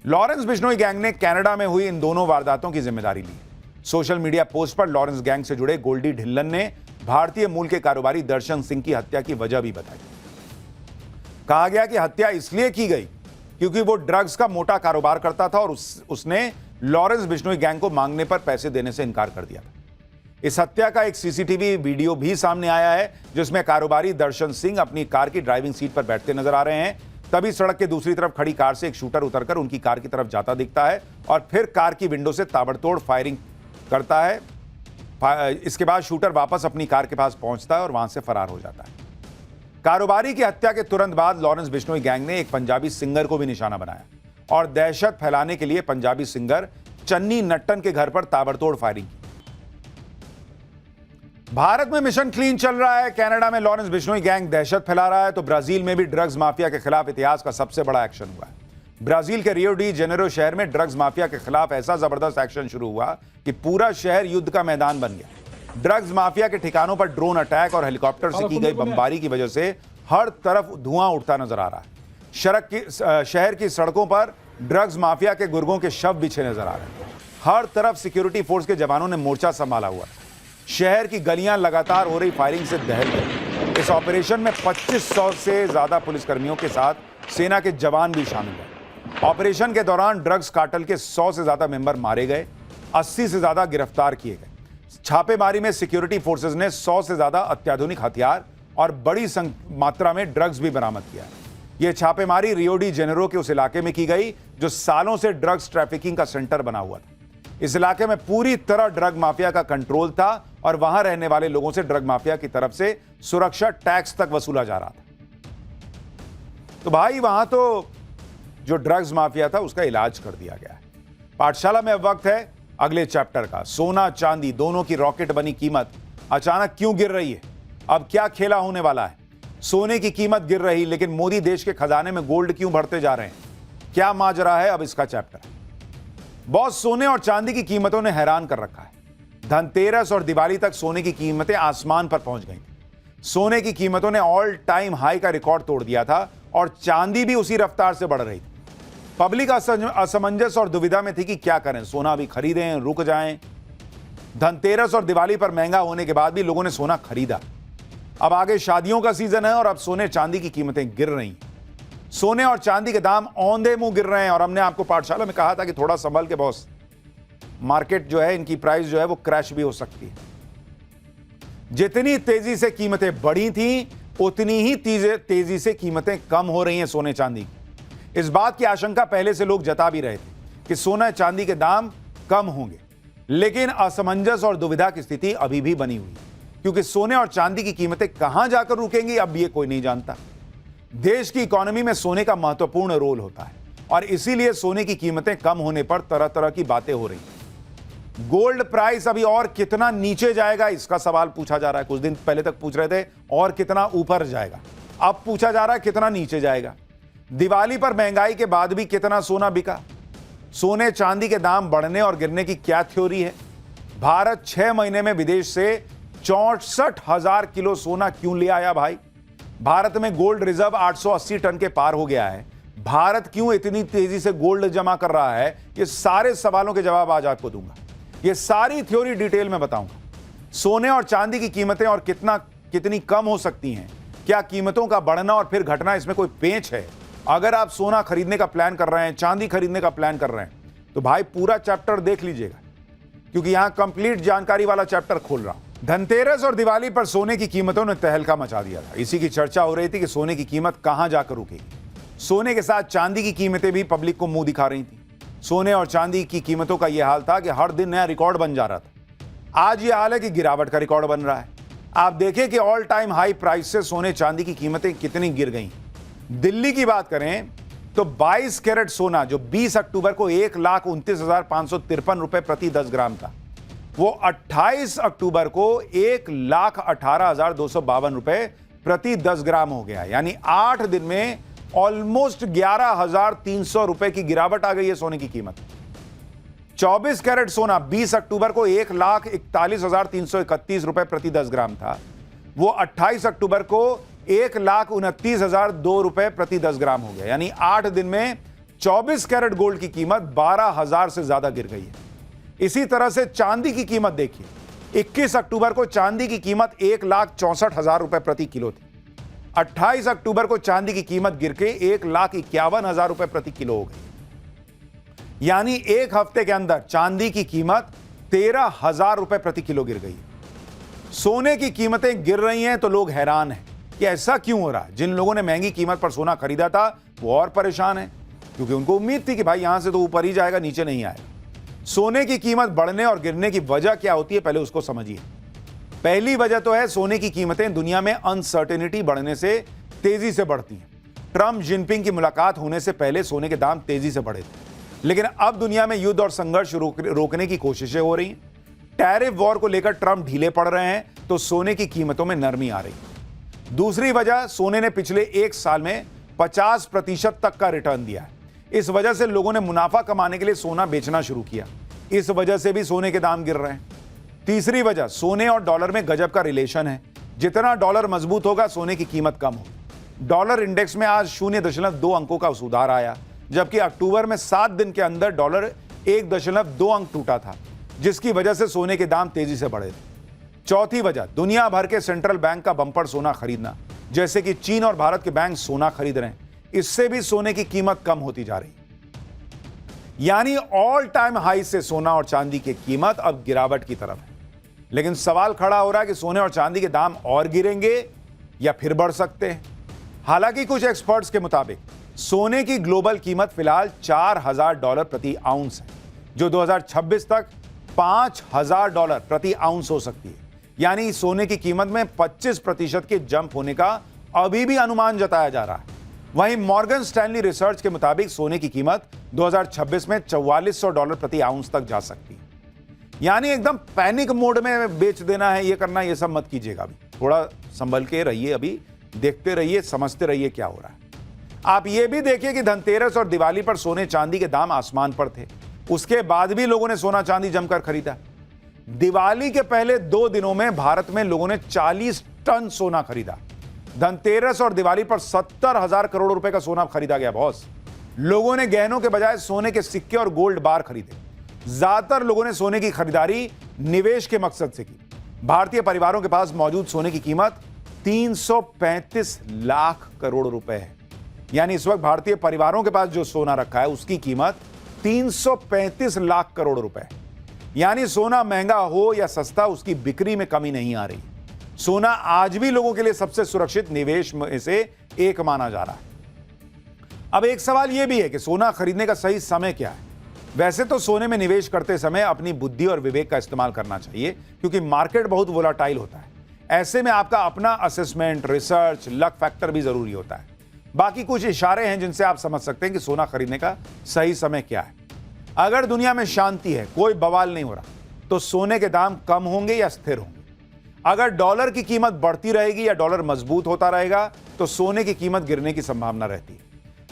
Speaker 1: लॉरेंस बिश्नोई गैंग ने कनाडा में हुई इन दोनों वारदातों की जिम्मेदारी ली। सोशल मीडिया पोस्ट पर लॉरेंस गैंग से जुड़े गोल्डी ढिल्लन ने भारतीय मूल के कारोबारी दर्शन सिंह की हत्या की वजह भी बताई। कहा गया कि हत्या इसलिए की गई क्योंकि वो ड्रग्स का मोटा कारोबार करता था और उसने लॉरेंस बिश्नोई गैंग को मांगने पर पैसे देने से इनकार कर दिया था। इस हत्या का एक सीसीटीवी वीडियो भी सामने आया है जिसमें कारोबारी दर्शन सिंह अपनी कार की ड्राइविंग सीट पर बैठते नजर आ रहे हैं। तभी सड़क के दूसरी तरफ खड़ी कार से एक शूटर उतरकर उनकी कार की तरफ जाता दिखता है और फिर कार की विंडो से ताबड़तोड़ फायरिंग करता है। इसके बाद शूटर वापस अपनी कार के पास पहुंचता है और वहां से फरार हो जाता है। कारोबारी की हत्या के तुरंत बाद लॉरेंस बिश्नोई गैंग ने एक पंजाबी सिंगर को भी निशाना बनाया और दहशत फैलाने के लिए पंजाबी सिंगर चन्नी नट्टन के घर पर ताबड़तोड़ फायरिंग की। भारत में मिशन क्लीन चल रहा है। कनाडा में लॉरेंस बिश्नोई गैंग दहशत फैला रहा है तो ब्राजील में भी ड्रग्स माफिया के खिलाफ इतिहास का सबसे बड़ा एक्शन हुआ है। ब्राजील के रियो डी जेनेरो शहर में ड्रग्स माफिया के खिलाफ ऐसा जबरदस्त एक्शन शुरू हुआ कि पूरा शहर युद्ध का मैदान बन गया। ड्रग्स माफिया के ठिकानों पर ड्रोन अटैक और हेलीकॉप्टर से की गई बमबारी की वजह से हर तरफ धुआं उठता नजर आ रहा है। शहर की सड़कों पर ड्रग्स माफिया के गुर्गों के शव बिछे नजर आ रहे हैं। हर तरफ सिक्योरिटी फोर्स के जवानों ने मोर्चा संभाला हुआ। शहर की गलियां लगातार हो रही फायरिंग से दहल गई। इस ऑपरेशन में 2500 से ज्यादा पुलिसकर्मियों के साथ सेना के जवान भी शामिल हैं। ऑपरेशन के दौरान ड्रग्स कार्टेल के 100 से ज्यादा मेंबर मारे गए, 80 से ज्यादा गिरफ्तार किए गए। छापेमारी में सिक्योरिटी फोर्सेज ने 100 से ज्यादा अत्याधुनिक हथियार और बड़ी मात्रा में ड्रग्स भी बरामद किया। यह छापेमारी रियो डी जेनेरो के उस इलाके में की गई जो सालों से ड्रग्स ट्रैफिकिंग का सेंटर बना हुआ था। इस इलाके में पूरी तरह ड्रग माफिया का कंट्रोल था और वहां रहने वाले लोगों से ड्रग माफिया की तरफ से सुरक्षा टैक्स तक वसूला जा रहा था। तो भाई वहां तो जो ड्रग्स माफिया था उसका इलाज कर दिया गया है। पाठशाला में अब वक्त है अगले चैप्टर का। सोना चांदी दोनों की रॉकेट बनी कीमत अचानक क्यों गिर रही है? अब क्या खेला होने वाला है? सोने की कीमत गिर रही लेकिन मोदी देश के खजाने में गोल्ड क्यों भरते जा रहे हैं? क्या माजरा है? अब इसका चैप्टर है। बॉस, सोने और चांदी की कीमतों ने हैरान कर रखा है। धनतेरस और दिवाली तक सोने की कीमतें आसमान पर पहुंच गई थी। सोने की कीमतों ने ऑल टाइम हाई का रिकॉर्ड तोड़ दिया था और चांदी भी उसी रफ्तार से बढ़ रही थी। पब्लिक असमंजस और दुविधा में थी कि क्या करें, सोना भी खरीदें, रुक जाएं। धनतेरस और दिवाली पर महंगा होने के बाद भी लोगों ने सोना खरीदा। अब आगे शादियों का सीजन है और अब सोने चांदी की कीमतें गिर रही हैं। सोने और चांदी के दाम औंधे मुंह गिर रहे हैं और हमने आपको पाठशाला में कहा था कि थोड़ा संभल के बॉस, मार्केट जो है, इनकी प्राइस जो है वो क्रैश भी हो सकती है। जितनी तेजी से कीमतें बढ़ी थी उतनी ही तेजी से कीमतें कम हो रही हैं सोने चांदी की। इस बात की आशंका पहले से लोग जता भी रहे थे कि सोना चांदी के दाम कम होंगे, लेकिन असमंजस और दुविधा की स्थिति अभी भी बनी हुई है क्योंकि सोने और चांदी की कीमतें कहां जाकर रुकेंगी अब ये कोई नहीं जानता। देश की इकोनॉमी में सोने का महत्वपूर्ण रोल होता है और इसीलिए सोने की कीमतें कम होने पर तरह तरह की बातें हो रही हैं। गोल्ड प्राइस अभी और कितना नीचे जाएगा इसका सवाल पूछा जा रहा है। कुछ दिन पहले तक पूछ रहे थे और कितना ऊपर जाएगा, अब पूछा जा रहा है कितना नीचे जाएगा। दिवाली पर महंगाई के बाद भी कितना सोना बिका? सोने चांदी के दाम बढ़ने और गिरने की क्या थ्योरी है? भारत 6 महीने में विदेश से 64,000 किलो सोना क्यों ले आया भाई? भारत में गोल्ड रिजर्व 880 टन के पार हो गया है। भारत क्यों इतनी तेजी से गोल्ड जमा कर रहा है? ये सारे सवालों के जवाब आज आपको दूंगा। ये सारी थ्योरी डिटेल में बताऊंगा। सोने और चांदी की कीमतें और कितनी कम हो सकती हैं? क्या कीमतों का बढ़ना और फिर घटना इसमें कोई पेंच है? अगर आप सोना खरीदने का प्लान कर रहे हैं, चांदी खरीदने का प्लान कर रहे हैं, तो भाई पूरा चैप्टर देख लीजिएगा क्योंकि यहां कंप्लीट जानकारी वाला चैप्टर खोल रहा हूं। धनतेरस और दिवाली पर सोने की कीमतों ने तहलका मचा दिया था। इसी की चर्चा हो रही थी कि सोने की कीमत कहां जाकर रुकेगी। सोने के साथ चांदी की कीमतें भी पब्लिक को मुंह दिखा रही थी। सोने और चांदी की कीमतों का यह हाल था कि हर दिन नया रिकॉर्ड बन जा रहा था। आज यह हाल है कि गिरावट का रिकॉर्ड बन रहा है। आप देखें कि ऑल टाइम हाई प्राइस से सोने चांदी की कीमतें कितनी गिर गई। दिल्ली की बात करें तो 22 कैरेट सोना जो 20 अक्टूबर को 1,29,553 रुपए प्रति 10 ग्राम था, वो 28 अक्टूबर को 1,18,252 रुपए प्रति 10 ग्राम हो गया। यानी 8 दिन में ऑलमोस्ट 11,300 रुपए की गिरावट आ गई है सोने की कीमत। 24 कैरेट सोना 20 अक्टूबर को 1,41,331 रुपए प्रति 10 ग्राम था, वो 28 अक्टूबर को 1,29,002 रुपए प्रति 10 ग्राम हो गया। यानी 8 दिन में 24 कैरेट गोल्ड की कीमत 12,000 से ज्यादा गिर गई है। इसी तरह से चांदी की कीमत देखिए, 21 अक्टूबर को चांदी की कीमत 1,64,000 रुपए प्रति किलो थी। 28 अक्टूबर को चांदी की कीमत गिर के 1,51,000 रुपए प्रति किलो हो गई। यानी एक हफ्ते के अंदर चांदी की कीमत 13,000 रुपए प्रति किलो गिर गई। सोने की कीमतें गिर रही हैं तो लोग हैरान हैं कि ऐसा क्यों हो रहा है। जिन लोगों ने महंगी कीमत पर सोना खरीदा था वो और परेशान हैं, क्योंकि उनको उम्मीद थी कि भाई यहां से तो ऊपर ही जाएगा, नीचे नहीं आएगा। सोने की कीमत बढ़ने और गिरने की वजह क्या होती है, पहले उसको समझिए। पहली वजह तो है सोने की कीमतें दुनिया में अनसर्टेनिटी बढ़ने से तेजी से बढ़ती हैं। ट्रंप जिनपिंग की मुलाकात होने से पहले सोने के दाम तेजी से बढ़े थे, लेकिन अब दुनिया में युद्ध और संघर्ष रोकने की कोशिशें हो रही हैं। टैरिफ वॉर को लेकर ट्रंप ढीले पड़ रहे हैं तो सोने की कीमतों में नरमी आ रही है। दूसरी वजह, सोने ने पिछले 1 साल में 50% तक का रिटर्न दिया है। इस वजह से लोगों ने मुनाफा कमाने के लिए सोना बेचना शुरू किया। इस वजह से भी सोने के दाम गिर रहे हैं। तीसरी वजह, सोने और डॉलर में गजब का रिलेशन है। जितना डॉलर मजबूत होगा सोने की कीमत कम होगी। डॉलर इंडेक्स में आज 0.2 अंकों का सुधार आया, जबकि अक्टूबर में 7 दिन के अंदर डॉलर 1.2 अंक टूटा था, जिसकी वजह से सोने के दाम तेजी से बढ़े थे। चौथी वजह, दुनिया भर के सेंट्रल बैंक का बंपर सोना खरीदना, जैसे कि चीन और भारत के बैंक सोना खरीद रहे हैं, इससे भी सोने की कीमत कम होती जा रही है। यानी ऑल टाइम हाई से सोना और चांदी की कीमत अब गिरावट की तरफ है। लेकिन सवाल खड़ा हो रहा है कि सोने और चांदी के दाम और गिरेंगे या फिर बढ़ सकते हैं। हालांकि कुछ एक्सपर्ट्स के मुताबिक सोने की ग्लोबल कीमत फिलहाल $4,000 प्रति आउंस है, जो 2026 तक $5,000 प्रति आउंस हो सकती है। यानी सोने की कीमत में 25% के जंप होने का अभी भी अनुमान जताया जा रहा है। वहीं मॉर्गन स्टैनली रिसर्च के मुताबिक सोने की कीमत 2026 में $4,400 प्रति आउंस तक जा सकती है। यानी एकदम पैनिक मोड में बेच देना है, ये करना, ये सब मत कीजिएगा। अभी थोड़ा संभल के रहिए, अभी देखते रहिए, समझते रहिए क्या हो रहा है। आप ये भी देखिए कि धनतेरस और दिवाली पर सोने चांदी के दाम आसमान पर थे, उसके बाद भी लोगों ने सोना चांदी जमकर खरीदा। दिवाली के पहले 2 दिनों में भारत में लोगों ने 40 टन सोना खरीदा। धनतेरस और दिवाली पर 70,000 करोड़ रुपए का सोना खरीदा गया। बॉस, लोगों ने गहनों के बजाय सोने के सिक्के और गोल्ड बार खरीदे। ज्यादातर लोगों ने सोने की खरीदारी निवेश के मकसद से की। भारतीय परिवारों के पास मौजूद सोने की कीमत 335 लाख करोड़ रुपए है। यानी इस वक्त भारतीय परिवारों के पास जो सोना रखा है उसकी कीमत 335 लाख करोड़ रुपए है। यानी सोना महंगा हो या सस्ता, उसकी बिक्री में कमी नहीं आ रही। सोना आज भी लोगों के लिए सबसे सुरक्षित निवेश में से एक माना जा रहा है। अब एक सवाल यह भी है कि सोना खरीदने का सही समय क्या है। वैसे तो सोने में निवेश करते समय अपनी बुद्धि और विवेक का इस्तेमाल करना चाहिए, क्योंकि मार्केट बहुत वोलाटाइल होता है। ऐसे में आपका अपना असेसमेंट, रिसर्च, लक फैक्टर भी जरूरी होता है। बाकी कुछ इशारे हैं जिनसे आप समझ सकते हैं कि सोना खरीदने का सही समय क्या है। अगर दुनिया में शांति है, कोई बवाल नहीं हो रहा, तो सोने के दाम कम होंगे या स्थिर होंगे। अगर डॉलर की कीमत बढ़ती रहेगी या डॉलर मजबूत होता रहेगा तो सोने की कीमत गिरने की संभावना रहती है।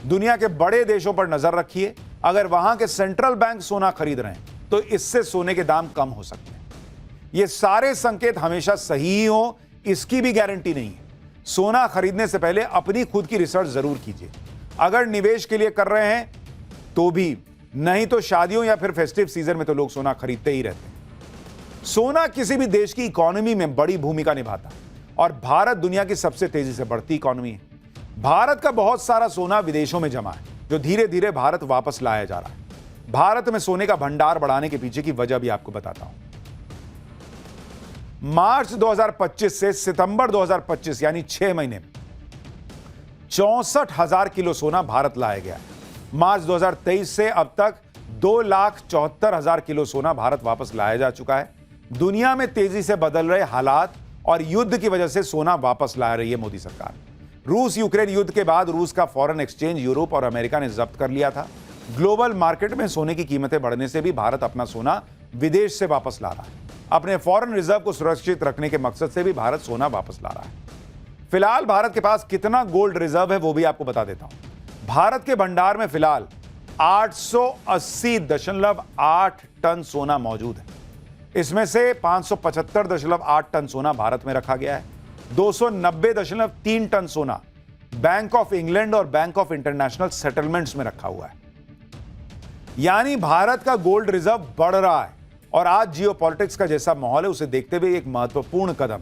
Speaker 1: दुनिया के बड़े देशों पर नजर रखिए, अगर वहां के सेंट्रल बैंक सोना खरीद रहे हैं तो इससे सोने के दाम कम हो सकते हैं। ये सारे संकेत हमेशा सही ही हो, इसकी भी गारंटी नहीं है। सोना खरीदने से पहले अपनी खुद की रिसर्च जरूर कीजिए। अगर निवेश के लिए कर रहे हैं तो भी, नहीं तो शादियों या फिर फेस्टिव सीजन में तो लोग सोना खरीदते ही रहते हैं। सोना किसी भी देश की इकोनॉमी में बड़ी भूमिका निभाता है और भारत दुनिया की सबसे तेजी से बढ़ती इकोनॉमी है। भारत का बहुत सारा सोना विदेशों में जमा है, जो धीरे धीरे भारत वापस लाया जा रहा है। भारत में सोने का भंडार बढ़ाने के पीछे की वजह भी आपको बताता हूं। मार्च 2025 से सितंबर 2025 यानी 6 महीने में 64,000 किलो सोना भारत लाया गया। मार्च 2023 से अब तक 2,74,000 किलो सोना भारत वापस लाया जा चुका है। दुनिया में तेजी से बदल रहे हालात और युद्ध की वजह से सोना वापस ला रही है मोदी सरकार। रूस यूक्रेन युद्ध के बाद रूस का फॉरेन एक्सचेंज यूरोप और अमेरिका ने जब्त कर लिया था। ग्लोबल मार्केट में सोने की कीमतें बढ़ने से भी भारत अपना सोना विदेश से वापस ला रहा है। अपने फॉरेन रिजर्व को सुरक्षित रखने के मकसद से भी भारत सोना वापस ला रहा है। फिलहाल भारत के पास कितना गोल्ड रिजर्व है वो भी आपको बता देता हूं। भारत के भंडार में फिलहाल 880.8 टन सोना मौजूद है। इसमें से 575.8 टन सोना भारत में रखा गया है। 290.3 टन सोना बैंक ऑफ इंग्लैंड और बैंक ऑफ इंटरनेशनल सेटलमेंट्स में रखा हुआ है। यानी भारत का गोल्ड रिजर्व बढ़ रहा है और आज जियोपॉलिटिक्स का जैसा माहौल है उसे देखते हुए एक महत्वपूर्ण कदम,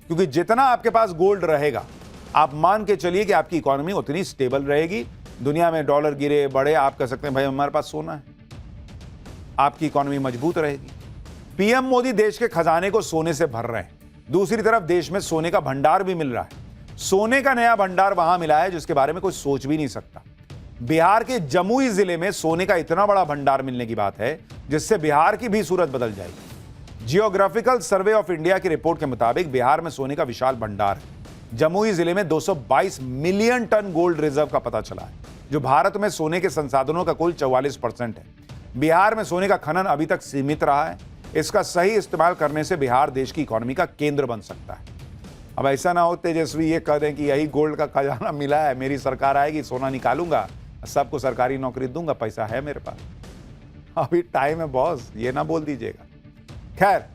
Speaker 1: क्योंकि जितना आपके पास गोल्ड रहेगा आप मान के चलिए कि आपकी इकोनॉमी उतनी स्टेबल रहेगी। दुनिया में डॉलर गिरे बढ़े आप कह सकते हैं भाई हमारे पास सोना है, आपकी इकोनॉमी मजबूत रहेगी। पीएम मोदी देश के खजाने को सोने से भर रहे हैं, दूसरी तरफ देश में सोने का भंडार भी मिल रहा है। सोने का नया भंडार वहां मिला है जिसके बारे में कोई सोच भी नहीं सकता। बिहार के जमुई जिले में सोने का इतना बड़ा भंडार मिलने की बात है जिससे बिहार की भी सूरत बदल जाएगी। जियोग्राफिकल सर्वे ऑफ इंडिया की रिपोर्ट के मुताबिक बिहार में सोने का विशाल भंडार है। जमुई जिले में 222 मिलियन टन गोल्ड रिजर्व का पता चला है, जो भारत में सोने के संसाधनों का कुल 44% है। बिहार में सोने का खनन अभी तक सीमित रहा है। इसका सही इस्तेमाल करने से बिहार देश की इकोनॉमी का केंद्र बन सकता है। अब ऐसा ना हो तेजस्वी ये कह दें कि यही गोल्ड का खजाना मिला है, मेरी सरकार आएगी सोना निकालूंगा, सबको सरकारी नौकरी दूंगा, पैसा है मेरे पास। अभी टाइम है बॉस, ये ना बोल दीजिएगा। खैर,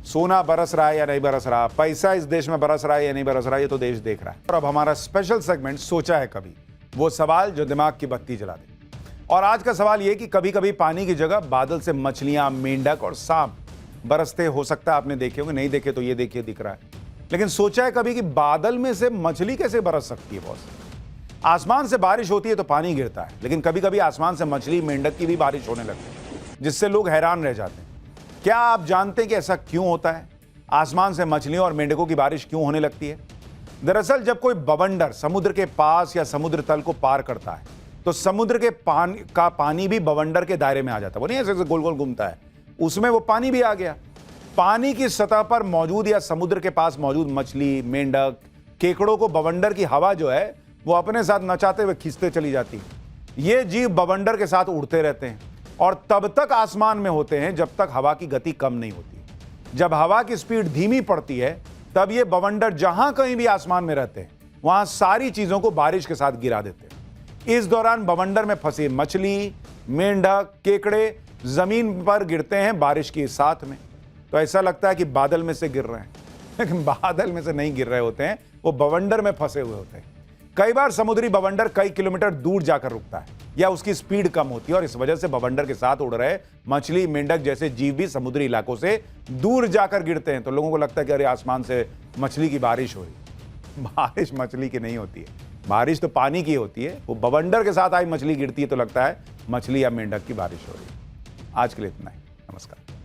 Speaker 1: सोना बरस रहा है या नहीं बरस रहा, पैसा इस देश में बरस रहा है या नहीं बरस रहा, ये तो देश देख रहा है। और अब हमारा स्पेशल सेगमेंट सोचा है कभी, वो सवाल जो दिमाग की बत्ती जला दे। और आज का सवाल ये कि कभी कभी पानी की जगह बादल से मछलियां, मेंढक और सांप बरसते हो सकता है आपने देखे होंगे, नहीं देखे तो ये देखिए दिख रहा है। लेकिन सोचा है कभी कि बादल में से मछली कैसे बरस सकती है बॉस? आसमान से बारिश होती है तो पानी गिरता है, लेकिन कभी कभी आसमान से मछली, मेंढक की भी बारिश होने लगती है, जिससे लोग हैरान रह जाते हैं। क्या आप जानते हैं कि ऐसा क्यों होता है? आसमान से मछलियों और मेंढकों की बारिश क्यों होने लगती है? दरअसल जब कोई बवंडर समुद्र के पास या समुद्र तल को पार करता है तो समुद्र के पानी भी बवंडर के दायरे में आ जाता है। वो नहीं ऐसे गोल गोल घूमता है, उसमें वो पानी भी आ गया। पानी की सतह पर मौजूद या समुद्र के पास मौजूद मछली, मेंढक, केकड़ों को बवंडर की हवा जो है वो अपने साथ नचाते हुए खींचते चली जाती है। ये जीव बवंडर के साथ उड़ते रहते हैं और तब तक आसमान में होते हैं जब तक हवा की गति कम नहीं होती। जब हवा की स्पीड धीमी पड़ती है तब ये बवंडर जहां कहीं भी आसमान में रहते हैं वहां सारी चीजों को बारिश के साथ गिरा देते हैं। इस दौरान बवंडर में फंसी मछली, मेंढक, केकड़े जमीन पर गिरते हैं बारिश के साथ में। तो ऐसा लगता है कि बादल में से गिर रहे हैं, लेकिन बादल में से नहीं गिर रहे होते हैं, वो बवंडर में फंसे हुए होते हैं। कई बार समुद्री बवंडर कई किलोमीटर दूर जाकर रुकता है या उसकी स्पीड कम होती है और इस वजह से बवंडर के साथ उड़ रहे मछली, मेंढक जैसे जीव भी समुद्री इलाकों से दूर जाकर गिरते हैं। तो लोगों को लगता है कि अरे आसमान से मछली की बारिश हो रही। बारिश मछली की नहीं होती है, बारिश तो पानी की होती है। वो बवंडर के साथ आई मछली गिरती है तो लगता है मछली या मेंढक की बारिश हो रही है। आज के लिए इतना ही, नमस्कार।